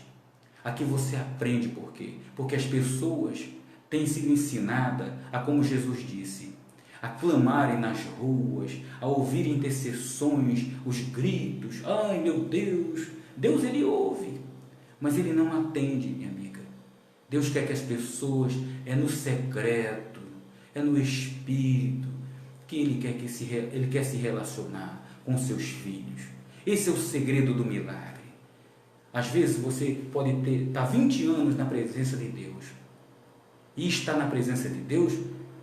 Aqui você aprende por quê? Porque as pessoas têm sido ensinadas a, como Jesus disse, a clamarem nas ruas, a ouvir intercessões, os gritos. Ai, meu Deus! Deus, ele ouve, mas ele não atende, minha amiga. Deus quer que as pessoas, no secreto, no espírito, que ele quer se relacionar com seus filhos. Esse é o segredo do milagre. Às vezes você pode estar 20 anos na presença de Deus, e estar na presença de Deus,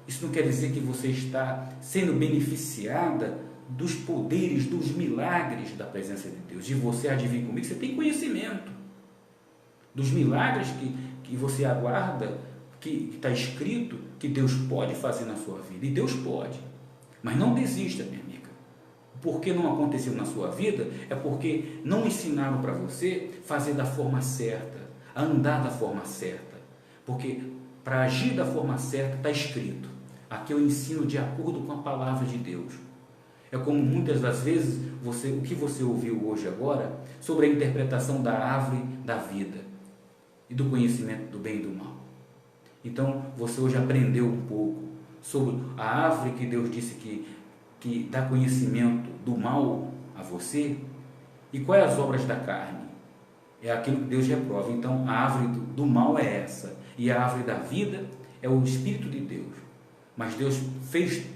isso não quer dizer que você está sendo beneficiada dos poderes, dos milagres da presença de Deus. De você adivinhar comigo, você tem conhecimento dos milagres que você aguarda, que está escrito que Deus pode fazer na sua vida. E Deus pode. Mas não desista, minha amiga. Porque não aconteceu na sua vida é porque não ensinaram para você fazer da forma certa, a andar da forma certa. Porque para agir da forma certa, está escrito. Aqui eu ensino de acordo com a palavra de Deus. É como muitas das vezes o que você ouviu hoje agora sobre a interpretação da árvore da vida e do conhecimento do bem e do mal. Então você hoje aprendeu um pouco sobre a árvore que Deus disse que dá conhecimento do mal a você. E quais as obras da carne? É aquilo que Deus reprova. Então a árvore do mal é essa, e a árvore da vida é o Espírito de Deus. Mas Deus fez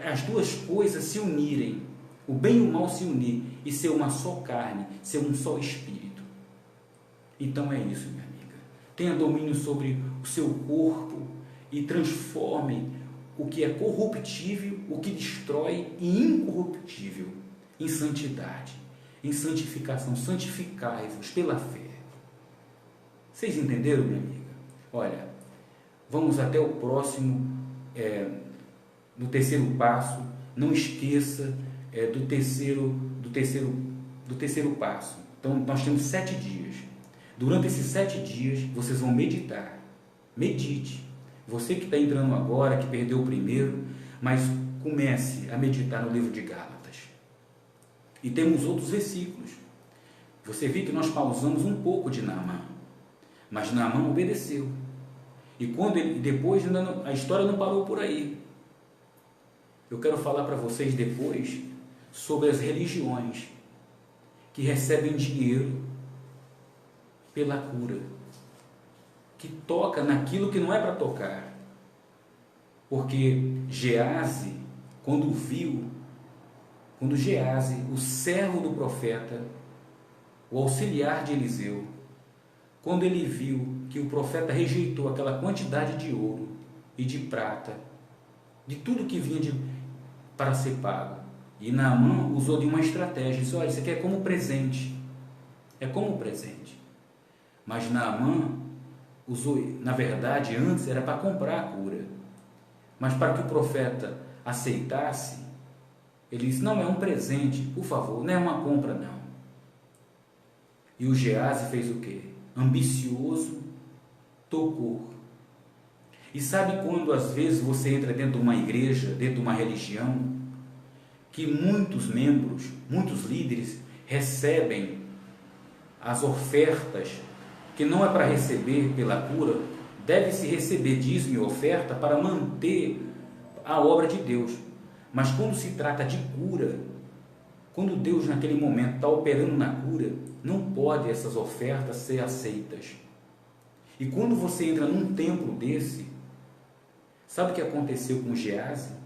as duas coisas se unirem, o bem e o mal se unir e ser uma só carne, ser um só espírito. Então é isso, minha amiga. Tenha domínio sobre o seu corpo e transforme o que é corruptível, o que destrói, e incorruptível em santidade, em santificação. Santificai-vos pela fé. Vocês entenderam, minha amiga? Olha, vamos até o próximo, no terceiro passo. Não esqueça do terceiro passo. Então nós temos 7 dias. Durante esses 7 dias vocês vão meditar. Medite. Você que está entrando agora, que perdeu o primeiro, mas comece a meditar no livro de Gálatas. E temos outros versículos. Você viu que nós pausamos um pouco de Naamã, mas Naamã obedeceu. E depois a história não parou por aí. Eu quero falar para vocês depois sobre as religiões que recebem dinheiro pela cura, que toca naquilo que não é para tocar. Porque Gease, quando Gease, o servo do profeta, o auxiliar de Eliseu, quando ele viu que o profeta rejeitou aquela quantidade de ouro e de prata, de tudo que vinha para ser pago, e Naamã usou de uma estratégia, disse: olha, isso aqui é como presente, mas Naamã usou, na verdade, antes era para comprar a cura, mas para que o profeta aceitasse, ele disse: não, é um presente, por favor, não é uma compra, não. E o Gease fez o quê? Ambicioso, tocou. E sabe quando às vezes você entra dentro de uma igreja, dentro de uma religião, que muitos membros, muitos líderes recebem as ofertas que não é para receber pela cura, deve-se receber dízimo e oferta para manter a obra de Deus. Mas quando se trata de cura, quando Deus naquele momento está operando na cura, não pode essas ofertas ser aceitas. E quando você entra num templo desse, sabe o que aconteceu com Gease?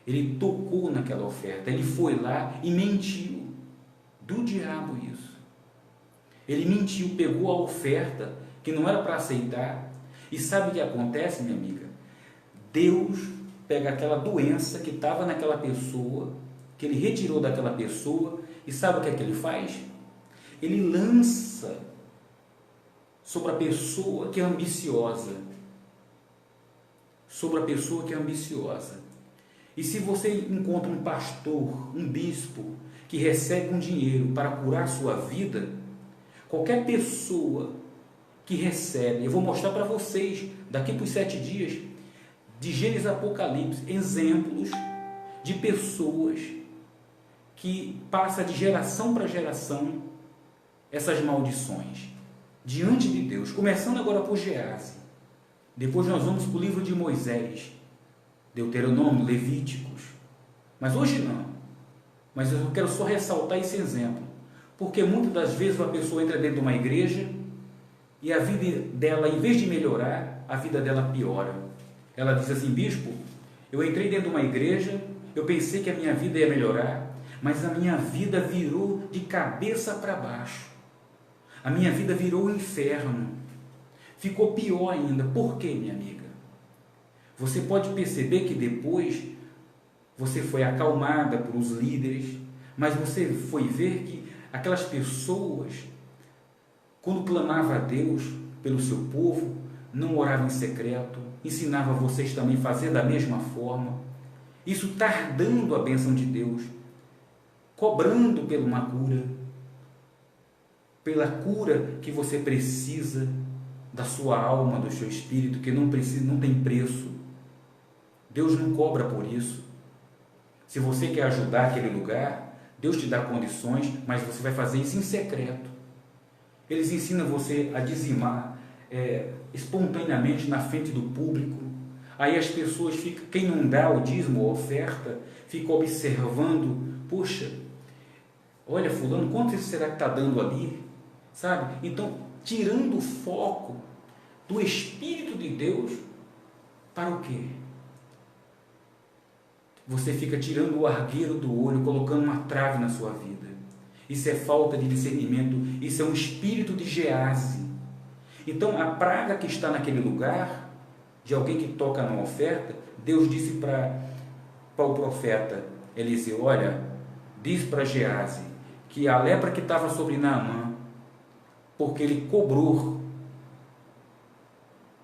Ele tocou naquela oferta, ele foi lá e mentiu. Do diabo isso. Ele mentiu, pegou a oferta que não era para aceitar. E sabe o que acontece, minha amiga? Deus pega aquela doença que estava naquela pessoa, que ele retirou daquela pessoa, e sabe o que é que ele faz? Ele lança sobre a pessoa que é ambiciosa. Sobre a pessoa que é ambiciosa. E se você encontra um pastor, um bispo, que recebe um dinheiro para curar sua vida, qualquer pessoa que recebe, eu vou mostrar para vocês, daqui para os 7 dias, de Gênesis Apocalipse, exemplos de pessoas que passam de geração para geração essas maldições diante de Deus, começando agora por Gease. Depois nós vamos para o livro de Moisés, Deuteronômio, Levíticos. Mas hoje não. Mas eu quero só ressaltar esse exemplo, porque muitas das vezes uma pessoa entra dentro de uma igreja e a vida dela, em vez de melhorar, a vida dela piora. Ela diz assim: bispo, eu entrei dentro de uma igreja, eu pensei que a minha vida ia melhorar, mas a minha vida virou de cabeça para baixo. A minha vida virou um inferno. Ficou pior ainda. Por quê, minha amiga? Você pode perceber que depois você foi acalmada por os líderes, mas você foi ver que aquelas pessoas, quando clamavam a Deus pelo seu povo, não oravam em secreto, ensinava vocês também a fazer da mesma forma, isso tardando a bênção de Deus, cobrando por uma cura, pela cura que você precisa, da sua alma, do seu espírito, que não precisa, não tem preço. Deus não cobra por isso. Se você quer ajudar aquele lugar, Deus te dá condições, mas você vai fazer isso em secreto. Eles ensinam você a dizimar espontaneamente na frente do público. Aí as pessoas ficam, quem não dá o dízimo ou oferta, fica observando, puxa, olha fulano, quanto será que está dando ali? Sabe? Então, tirando o foco do Espírito de Deus para o quê? Você fica tirando o argueiro do olho, colocando uma trave na sua vida. Isso é falta de discernimento, isso é um espírito de Gease. Então, a praga que está naquele lugar, de alguém que toca na oferta, Deus disse para o profeta Eliseu, olha, diz para Gease que a lepra que estava sobre Naamã, porque ele cobrou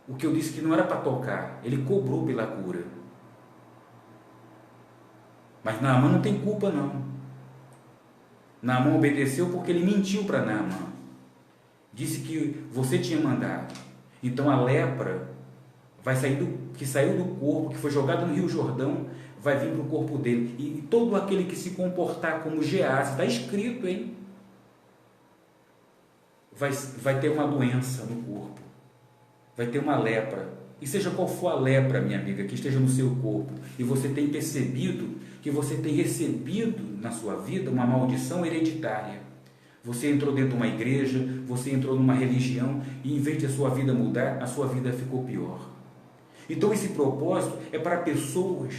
o que eu disse que não era para tocar, ele cobrou pela cura. Mas Naamã não tem culpa não. Naamã obedeceu porque ele mentiu para Naamã. Disse que você tinha mandado. Então a lepra que saiu do corpo, que foi jogado no Rio Jordão, vai vir para o corpo dele. E todo aquele que se comportar como Gease, está escrito, hein? Vai ter uma doença no corpo. Vai ter uma lepra. E seja qual for a lepra, minha amiga, que esteja no seu corpo, e você tem percebido que você tem recebido na sua vida uma maldição hereditária. Você entrou dentro de uma igreja, você entrou numa religião, e em vez de a sua vida mudar, a sua vida ficou pior. Então esse propósito é para pessoas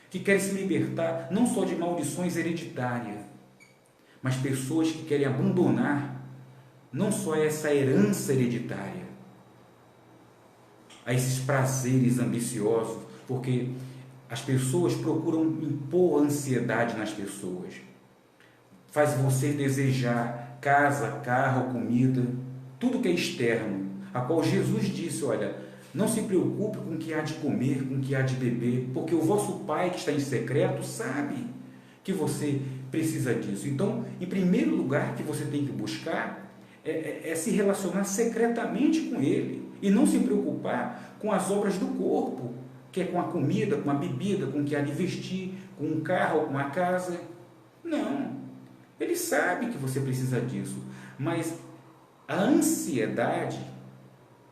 que querem se libertar não só de maldições hereditárias, mas pessoas que querem abandonar não só essa herança hereditária, a esses prazeres ambiciosos, porque as pessoas procuram impor ansiedade nas pessoas. Faz você desejar casa, carro, comida, tudo que é externo, a qual Jesus disse, olha, não se preocupe com o que há de comer, com o que há de beber, porque o vosso Pai que está em secreto sabe que você precisa disso. Então, em primeiro lugar que você tem que buscar é se relacionar secretamente com Ele e não se preocupar com as obras do corpo, que é com a comida, com a bebida, com o que há de vestir, com um carro, com a casa. Não, Ele sabe que você precisa disso, mas a ansiedade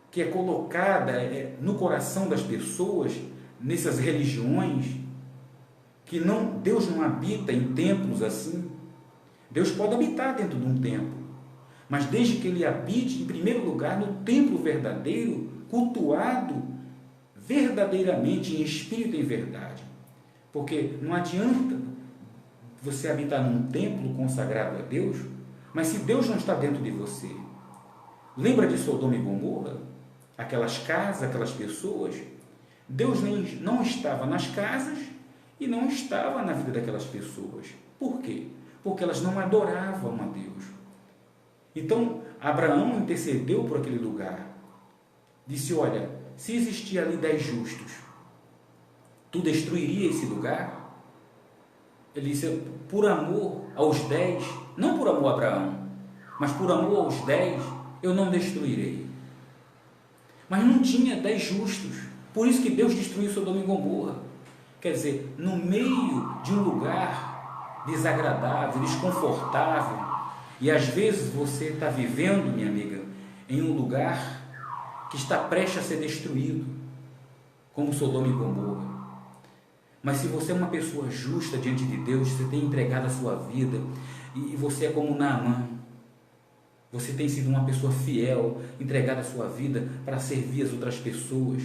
que é colocada no coração das pessoas, nessas religiões, que Deus não habita em templos assim. Deus pode habitar dentro de um templo, mas desde que Ele habite, em primeiro lugar, no templo verdadeiro, cultuado verdadeiramente em espírito e em verdade. Porque não adianta você habitar num templo consagrado a Deus, mas se Deus não está dentro de você. Lembra de Sodoma e Gomorra? Aquelas casas, aquelas pessoas, Deus não estava nas casas e não estava na vida daquelas pessoas. Por quê? Porque elas não adoravam a Deus. Então, Abraão intercedeu por aquele lugar. Disse, olha, se existir ali 10 justos, tu destruiria esse lugar? Ele disse, por amor aos 10, não por amor a Abraão, mas por amor aos 10, eu não destruirei. Mas não tinha 10 justos, por isso que Deus destruiu Sodoma e Gomorra. Quer dizer, no meio de um lugar desagradável, desconfortável, e às vezes você está vivendo, minha amiga, em um lugar que está prestes a ser destruído, como Sodoma e Gomorra. Mas se você é uma pessoa justa diante de Deus, você tem entregado a sua vida, e você é como Naamã, você tem sido uma pessoa fiel, entregada a sua vida para servir as outras pessoas,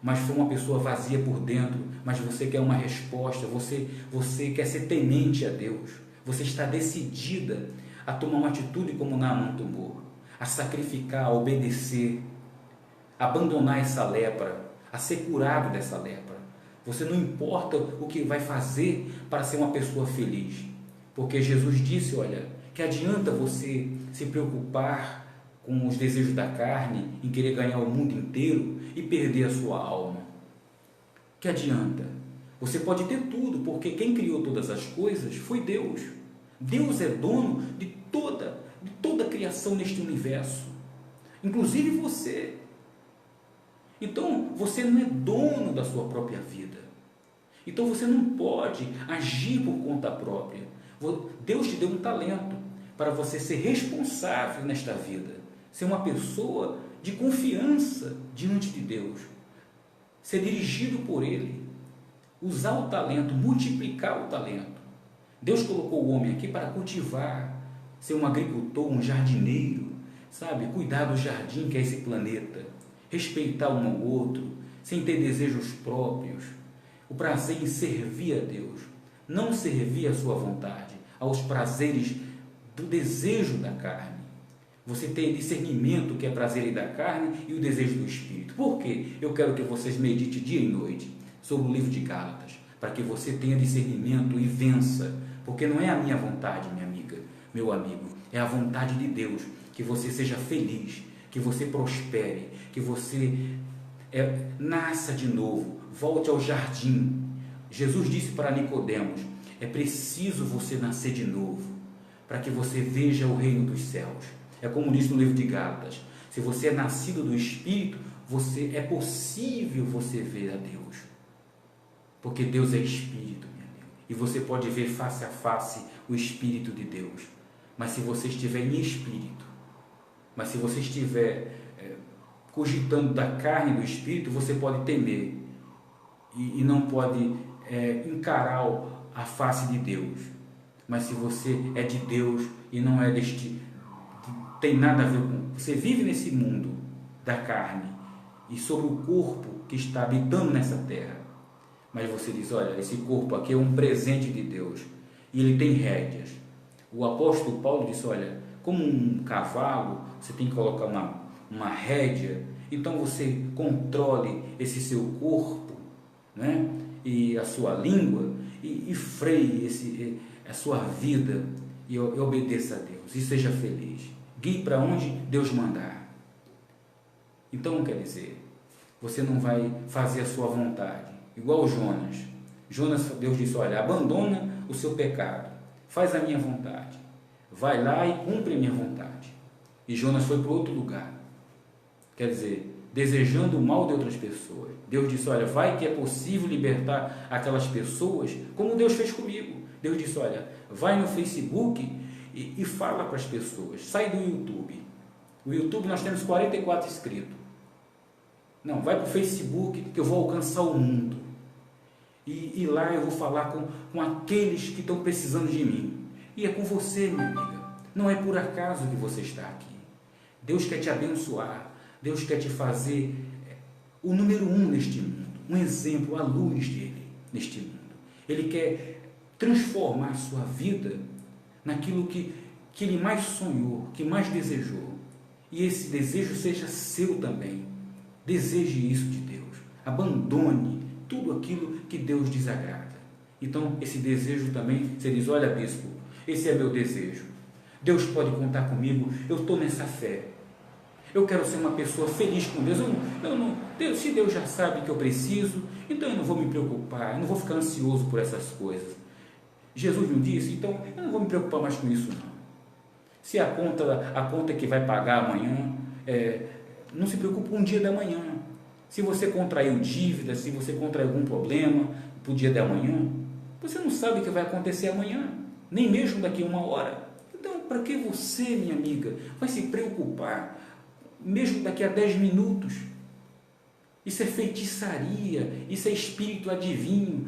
mas foi uma pessoa vazia por dentro, mas você quer uma resposta, você quer ser temente a Deus, você está decidida a tomar uma atitude como Naamã tomou, a sacrificar, a obedecer, a abandonar essa lepra, a ser curado dessa lepra. Você não importa o que vai fazer para ser uma pessoa feliz, porque Jesus disse, olha, que adianta você se preocupar com os desejos da carne, em querer ganhar o mundo inteiro e perder a sua alma. Que adianta? Você pode ter tudo, porque quem criou todas as coisas foi Deus. Deus é dono de toda a criação neste universo. inclusive você. Então, você não é dono da sua própria vida. Então, você não pode agir por conta própria. Deus te deu um talento para você ser responsável nesta vida, ser uma pessoa de confiança diante de Deus, ser dirigido por Ele, usar o talento, multiplicar o talento. Deus colocou o homem aqui para cultivar, ser um agricultor, um jardineiro, sabe? Cuidar do jardim que é esse planeta, respeitar um ao outro, sem ter desejos próprios, o prazer em servir a Deus, não servir à sua vontade, aos prazeres do desejo da carne. Você tem discernimento, que é prazer da carne, e o desejo do Espírito. Por quê? Eu quero que vocês meditem dia e noite sobre o livro de Gálatas, para que você tenha discernimento e vença, porque não é a minha vontade, minha amiga, meu amigo, é a vontade de Deus, que você seja feliz, que você prospere, que você nasça de novo, volte ao jardim. Jesus disse para Nicodemos, é preciso você nascer de novo, para que você veja o reino dos céus. É como diz no livro de Gálatas, se você é nascido do Espírito, é possível você ver a Deus, porque Deus é Espírito, minha amiga, e você pode ver face a face o Espírito de Deus. Mas se você estiver em Espírito, mas se você estiver cogitando da carne e do Espírito, você pode temer e não pode encarar a face de Deus. Mas se você é de Deus e não é tem nada a ver com... Você vive nesse mundo da carne e sobre o corpo que está habitando nessa terra. Mas você diz, olha, esse corpo aqui é um presente de Deus e ele tem rédeas. O apóstolo Paulo disse, olha, como um cavalo, você tem que colocar uma rédea, então você controle esse seu corpo, né? E a sua língua e freie a sua vida e obedeça a Deus e seja feliz. Guie para onde Deus mandar. Então, quer dizer, você não vai fazer a sua vontade, igual Jonas. Deus disse, olha, abandona o seu pecado, faz a minha vontade, vai lá e cumpre a minha vontade. E Jonas foi para outro lugar, quer dizer, desejando o mal de outras pessoas. Deus disse, olha, vai que é possível libertar aquelas pessoas, como Deus fez comigo. Deus disse, olha, vai no Facebook e fala para as pessoas, sai do YouTube. O YouTube nós temos 44 inscritos. Não, vai para o Facebook que eu vou alcançar o mundo. E lá eu vou falar com aqueles que estão precisando de mim. E é com você, minha amiga. Não é por acaso que você está aqui. Deus quer te abençoar. Deus quer te fazer o número 1 neste mundo. Um exemplo, a luz dele neste mundo. Ele quer transformar a sua vida naquilo que ele mais sonhou, que mais desejou. E esse desejo seja seu também. Deseje isso de Deus. Abandone tudo aquilo que Deus desagrada. Então, esse desejo também, você diz, olha, bispo, esse é meu desejo. Deus pode contar comigo, eu estou nessa fé. Eu quero ser uma pessoa feliz com Deus. Se Deus já sabe que eu preciso, então eu não vou me preocupar, eu não vou ficar ansioso por essas coisas. Jesus não disse, então eu não vou me preocupar mais com isso, não. Se a conta que vai pagar amanhã, não se preocupe com o dia da manhã. Se você contraiu dívida, se você contraiu algum problema para o dia da manhã, você não sabe o que vai acontecer amanhã, nem mesmo daqui a 1 hora. Então, para que você, minha amiga, vai se preocupar, mesmo daqui a 10 minutos? Isso é feitiçaria, isso é espírito adivinho.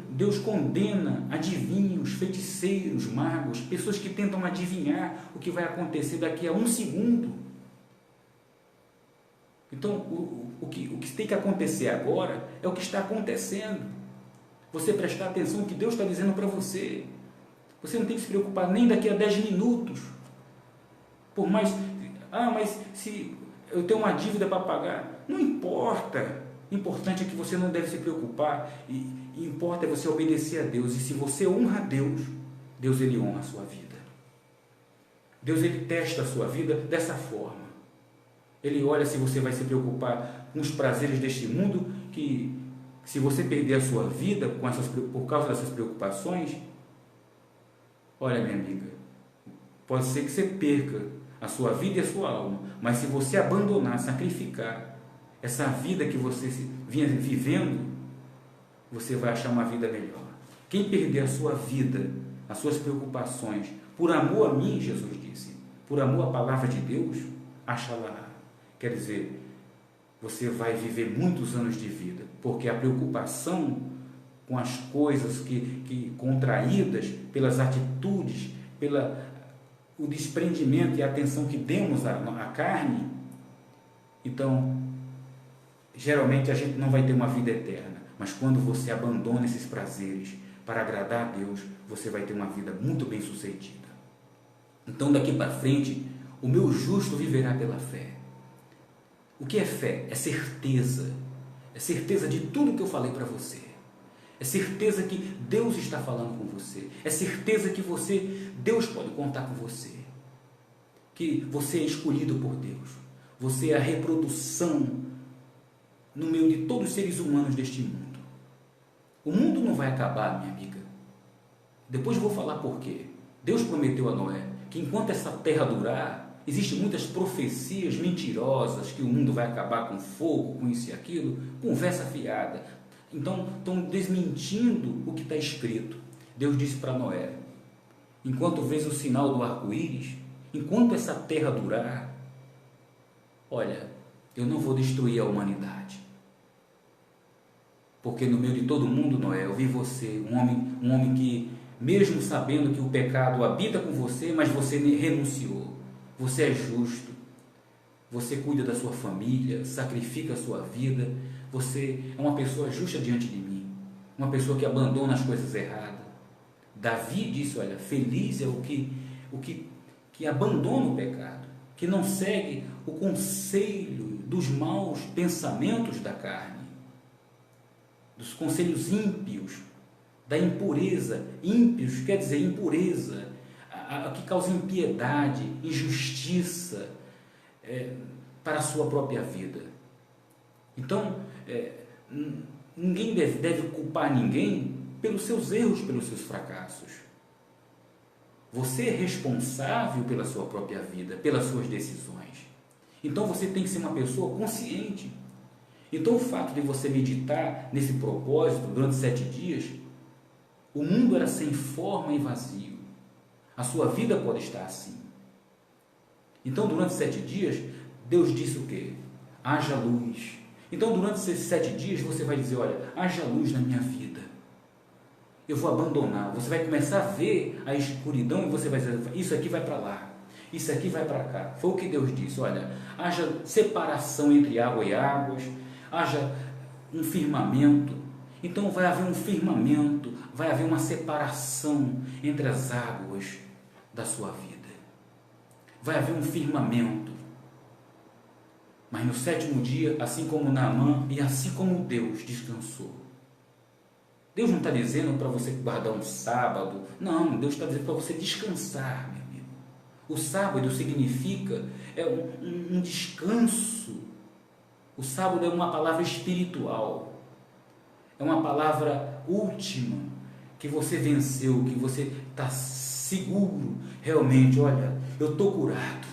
Deus condena adivinhos, feiticeiros, magos, pessoas que tentam adivinhar o que vai acontecer daqui a 1 segundo. Então, o que tem que acontecer agora é o que está acontecendo. Você prestar atenção no que Deus está dizendo para você. Você não tem que se preocupar nem daqui a 10 minutos. Por mais... mas se eu tenho uma dívida para pagar, não importa. O importante é que você não deve se preocupar. E importa é você obedecer a Deus. E se você honra a Deus, Deus ele honra a sua vida. Deus ele testa a sua vida dessa forma. Ele olha se você vai se preocupar com os prazeres deste mundo, que se você perder a sua vida por causa dessas preocupações, olha, minha amiga, pode ser que você perca a sua vida e a sua alma. Mas se você abandonar, sacrificar essa vida que você vinha vivendo, você vai achar uma vida melhor. Quem perder a sua vida, as suas preocupações, por amor a mim, Jesus disse, por amor à palavra de Deus, achará. Quer dizer, você vai viver muitos anos de vida, porque a preocupação com as coisas que contraídas pelas atitudes, o desprendimento e a atenção que demos à carne, então, geralmente a gente não vai ter uma vida eterna, mas quando você abandona esses prazeres para agradar a Deus, você vai ter uma vida muito bem sucedida. Então, daqui para frente, o meu justo viverá pela fé. O que é fé? É certeza. É certeza de tudo que eu falei para você. É certeza que Deus está falando com você. É certeza que Deus pode contar com você. Que você é escolhido por Deus. Você é a reprodução no meio de todos os seres humanos deste mundo. O mundo não vai acabar, minha amiga. Depois eu vou falar por quê. Deus prometeu a Noé que enquanto essa terra durar, existem muitas profecias mentirosas que o mundo vai acabar com fogo, com isso e aquilo, conversa fiada. Então, estão desmentindo o que está escrito. Deus disse para Noé, enquanto vês o sinal do arco-íris, enquanto essa terra durar, olha, eu não vou destruir a humanidade. Porque no meio de todo mundo, Noé, eu vi você, um homem que, mesmo sabendo que o pecado habita com você, mas você renunciou. Você é justo, você cuida da sua família, sacrifica a sua vida, você é uma pessoa justa diante de mim, uma pessoa que abandona as coisas erradas. Davi disse, olha, feliz é o que abandona o pecado, que não segue o conselho dos maus pensamentos da carne, dos conselhos ímpios, da impureza. Ímpios quer dizer impureza, que causa impiedade, injustiça para a sua própria vida. Então, ninguém deve culpar ninguém pelos seus erros, pelos seus fracassos. Você é responsável pela sua própria vida, pelas suas decisões. Então, você tem que ser uma pessoa consciente. Então, o fato de você meditar nesse propósito durante 7 dias, o mundo era sem forma e vazio. A sua vida pode estar assim. Então, durante 7 dias, Deus disse o quê? Haja luz. Então, durante esses 7 dias, você vai dizer, olha, haja luz na minha vida. Eu vou abandonar. Você vai começar a ver a escuridão e você vai dizer, isso aqui vai para lá, isso aqui vai para cá. Foi o que Deus disse, olha, haja separação entre água e águas, haja um firmamento. Então, vai haver um firmamento, vai haver uma separação entre as águas da sua vida. Vai haver um firmamento. Mas no 7º dia, assim como Naamã e assim como Deus descansou. Deus não está dizendo para você guardar um sábado. Não, Deus está dizendo para você descansar, meu amigo. O sábado significa um descanso. O sábado é uma palavra espiritual. É uma palavra última, que você venceu, que você está seguro, realmente, olha, eu estou curado,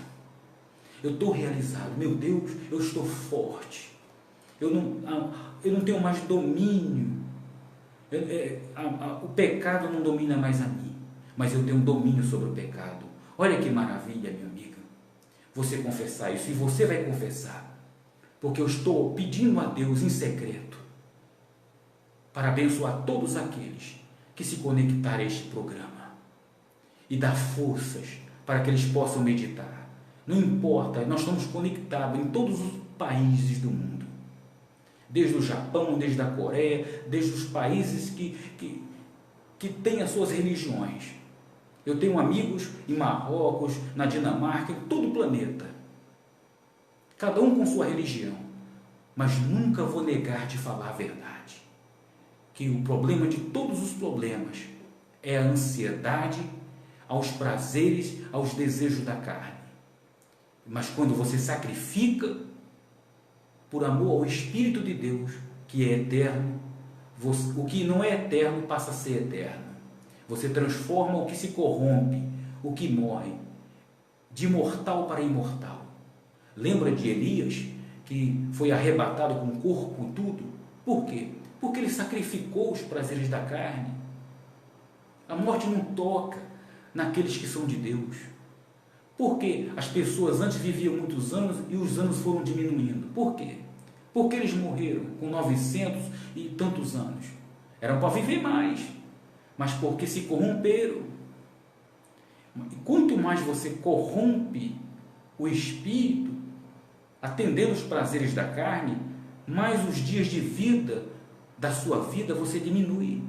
eu estou realizado, meu Deus, eu estou forte, eu não tenho mais domínio, o pecado não domina mais a mim, mas eu tenho domínio sobre o pecado. Olha que maravilha, minha amiga, você confessar isso, e você vai confessar, porque eu estou pedindo a Deus em secreto, para abençoar todos aqueles que se conectarem a este programa e dar forças para que eles possam meditar. Não importa, nós estamos conectados em todos os países do mundo, desde o Japão, desde a Coreia, desde os países que têm as suas religiões. Eu tenho amigos em Marrocos, na Dinamarca, em todo o planeta, cada um com sua religião, mas nunca vou negar de falar a verdade. Que o problema de todos os problemas é a ansiedade aos prazeres, aos desejos da carne. Mas quando você sacrifica por amor ao Espírito de Deus, que é eterno, o que não é eterno passa a ser eterno. Você transforma o que se corrompe, o que morre, de mortal para imortal. Lembra de Elias, que foi arrebatado com o corpo e tudo? Por quê? Porque ele sacrificou os prazeres da carne. A morte não toca naqueles que são de Deus. Porque as pessoas antes viviam muitos anos e os anos foram diminuindo. Por quê? Porque eles morreram com 900 e tantos anos. Eram para viver mais, mas porque se corromperam. E quanto mais você corrompe o espírito, atendendo os prazeres da carne, mais os dias de vida da sua vida você diminui.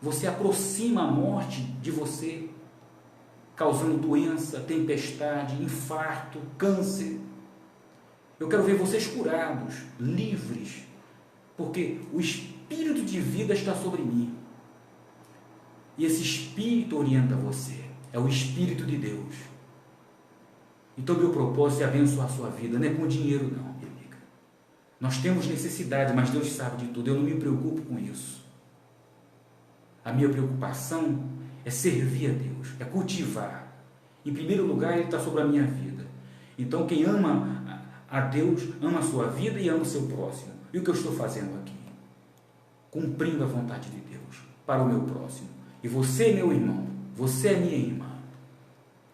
Você aproxima a morte de você, causando doença, tempestade, infarto, câncer. Eu quero ver vocês curados, livres, porque o espírito de vida está sobre mim. E esse espírito orienta você, é o Espírito de Deus. Então meu propósito é abençoar a sua vida, não é com dinheiro não, minha amiga. Nós temos necessidade, mas Deus sabe de tudo, eu não me preocupo com isso. A minha preocupação é servir a Deus, é cultivar. Em primeiro lugar, Ele está sobre a minha vida. Então quem ama a Deus, ama a sua vida e ama o seu próximo. E o que eu estou fazendo aqui? Cumprindo a vontade de Deus para o meu próximo. E você, meu irmão, você é minha irmã.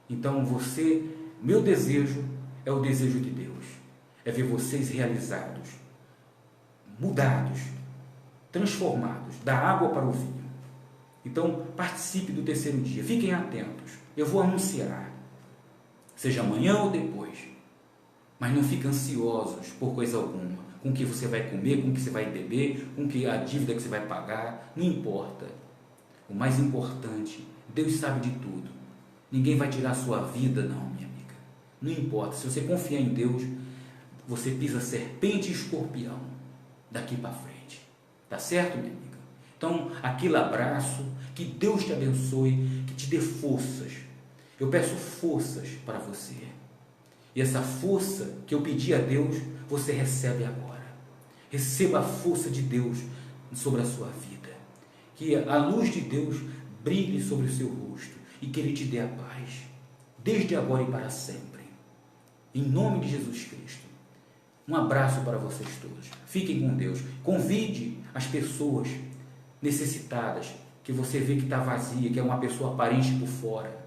Então você, meu desejo é o desejo de Deus. É ver vocês realizados, mudados, transformados, da água para o vinho. Então participe do terceiro dia, fiquem atentos. Eu vou anunciar, seja amanhã ou depois. Mas não fiquem ansiosos por coisa alguma, com o que você vai comer, com o que você vai beber, com que a dívida que você vai pagar, não importa. O mais importante, Deus sabe de tudo. Ninguém vai tirar a sua vida, não, minha amiga. Não importa, se você confiar em Deus, você pisa serpente e escorpião daqui para frente. Tá certo, minha amiga? Então, aquele abraço, que Deus te abençoe, que te dê forças. Eu peço forças para você. E essa força que eu pedi a Deus, você recebe agora. Receba a força de Deus sobre a sua vida. Que a luz de Deus brilhe sobre o seu rosto e que Ele te dê a paz, desde agora e para sempre. Em nome de Jesus Cristo. Um abraço para vocês todos. Fiquem com Deus. Convide as pessoas necessitadas, que você vê que está vazia, que é uma pessoa aparente por fora.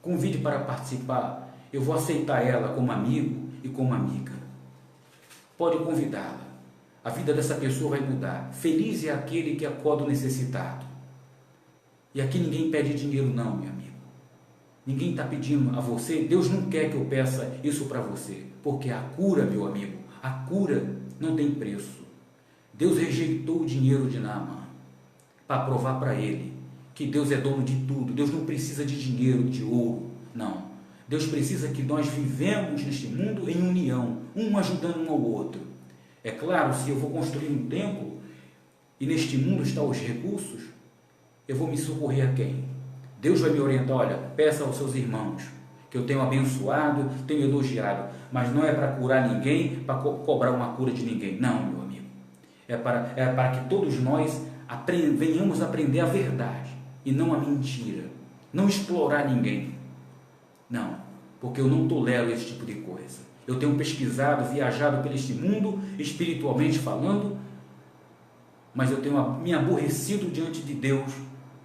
Convide para participar. Eu vou aceitar ela como amigo e como amiga. Pode convidá-la. A vida dessa pessoa vai mudar. Feliz é aquele que acorda o necessitado. E aqui ninguém pede dinheiro não, meu amigo. Ninguém está pedindo a você. Deus não quer que eu peça isso para você. Porque a cura, meu amigo, a cura não tem preço. Deus rejeitou o dinheiro de Naamã para provar para ele que Deus é dono de tudo. Deus não precisa de dinheiro, de ouro, não. Deus precisa que nós vivemos neste mundo em união, um ajudando um ao outro. É claro, se eu vou construir um templo e neste mundo estão os recursos, eu vou me socorrer a quem? Deus vai me orientar, olha, peça aos seus irmãos, que eu tenho abençoado, tenho elogiado, mas não é para curar ninguém, para cobrar uma cura de ninguém. Não, meu amigo. É para que todos nós venhamos aprender a verdade e não a mentira. Não explorar ninguém. Não, porque eu não tolero esse tipo de coisa. Eu tenho pesquisado, viajado por este mundo, espiritualmente falando, mas eu tenho me aborrecido diante de Deus,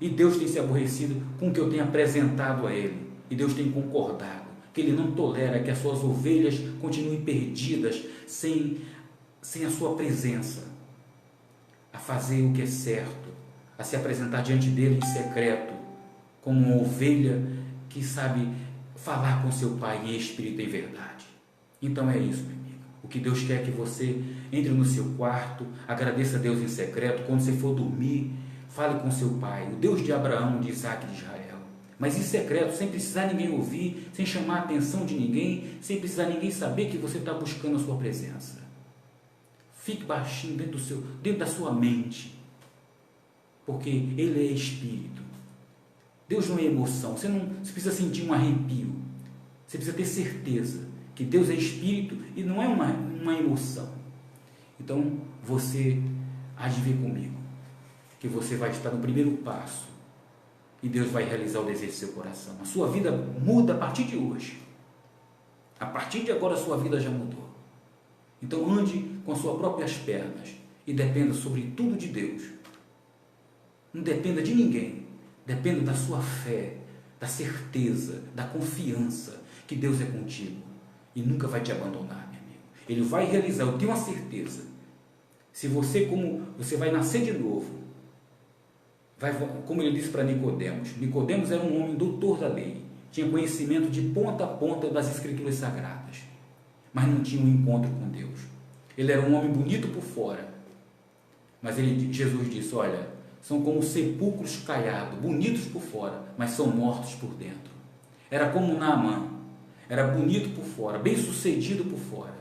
e Deus tem se aborrecido com o que eu tenho apresentado a Ele, e Deus tem concordado, que Ele não tolera que as suas ovelhas continuem perdidas, sem a sua presença, a fazer o que é certo, a se apresentar diante dEle em secreto, como uma ovelha que sabe falar com seu Pai em espírito e em verdade. Então é isso, meu amigo. O que Deus quer é que você entre no seu quarto, agradeça a Deus em secreto, quando você for dormir, fale com seu Pai, o Deus de Abraão, de Isaac e de Israel. Mas em secreto, sem precisar ninguém ouvir, sem chamar a atenção de ninguém, sem precisar ninguém saber que você está buscando a sua presença. Fique baixinho dentro da sua mente, porque Ele é Espírito. Deus não é emoção, você precisa sentir um arrepio, você precisa ter certeza que Deus é Espírito e não é uma emoção. Então você há de ver comigo, que você vai estar no primeiro passo e Deus vai realizar o desejo do seu coração. A sua vida muda a partir de hoje. A partir de agora a sua vida já mudou. Então ande com as suas próprias pernas e dependa sobretudo de Deus. Não dependa de ninguém. Dependa da sua fé, da certeza, da confiança que Deus é contigo e nunca vai te abandonar, meu amigo. Ele vai realizar, eu tenho uma certeza. Se você, como você vai nascer de novo, como ele disse para Nicodemos. Nicodemos era um homem doutor da lei, tinha conhecimento de ponta a ponta das Escrituras Sagradas, mas não tinha um encontro com Deus. Ele era um homem bonito por fora, mas Jesus disse, olha, são como sepulcros caiados, bonitos por fora, mas são mortos por dentro. Era como Naamã, era bonito por fora, bem sucedido por fora,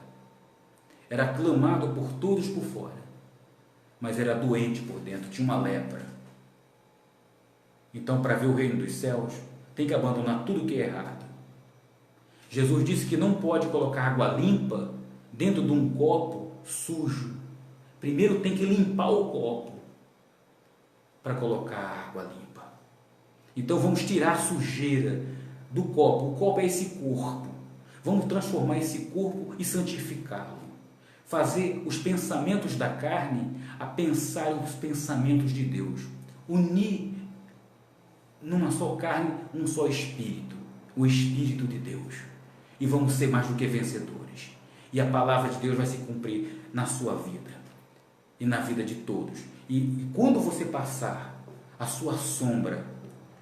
era aclamado por todos por fora, mas era doente por dentro, tinha uma lepra. Então, para ver o reino dos céus, tem que abandonar tudo que é errado. Jesus disse que não pode colocar água limpa dentro de um copo sujo. Primeiro tem que limpar o copo para colocar a água limpa. Então vamos tirar a sujeira do copo. O copo é esse corpo. Vamos transformar esse corpo e santificá-lo. Fazer os pensamentos da carne a pensar os pensamentos de Deus. Unir numa só carne, um só espírito, o Espírito de Deus. E vamos ser mais do que vencedores. E a palavra de Deus vai se cumprir na sua vida e na vida de todos. E quando você passar a sua sombra,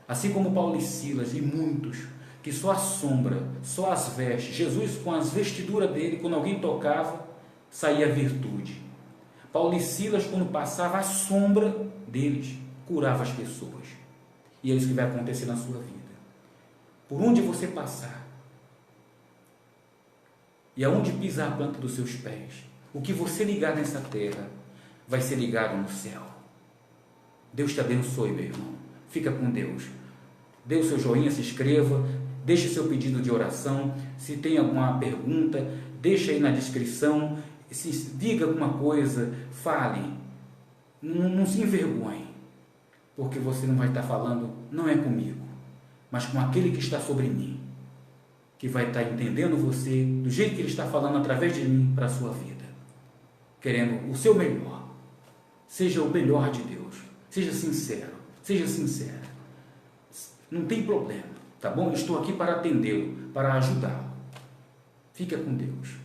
assim como Paulo e Silas e muitos, que só a sombra, só as vestes, Jesus com as vestiduras dele, quando alguém tocava, saía a virtude. Paulo e Silas, quando passava a sombra deles, curava as pessoas. E é isso que vai acontecer na sua vida. Por onde você passar, e aonde pisar a planta dos seus pés, o que você ligar nessa terra, vai ser ligado no céu. Deus te abençoe, meu irmão. Fica com Deus. Dê o seu joinha, se inscreva, deixe seu pedido de oração. Se tem alguma pergunta, deixa aí na descrição. Se diga alguma coisa, fale. Não se envergonhe, porque você não vai estar falando, não é comigo, mas com aquele que está sobre mim, que vai estar entendendo você do jeito que ele está falando através de mim para a sua vida, querendo o seu melhor. Seja o melhor de Deus, seja sincero, seja sincera, não tem problema, tá bom? Eu estou aqui para atendê-lo, para ajudá-lo. Fica com Deus.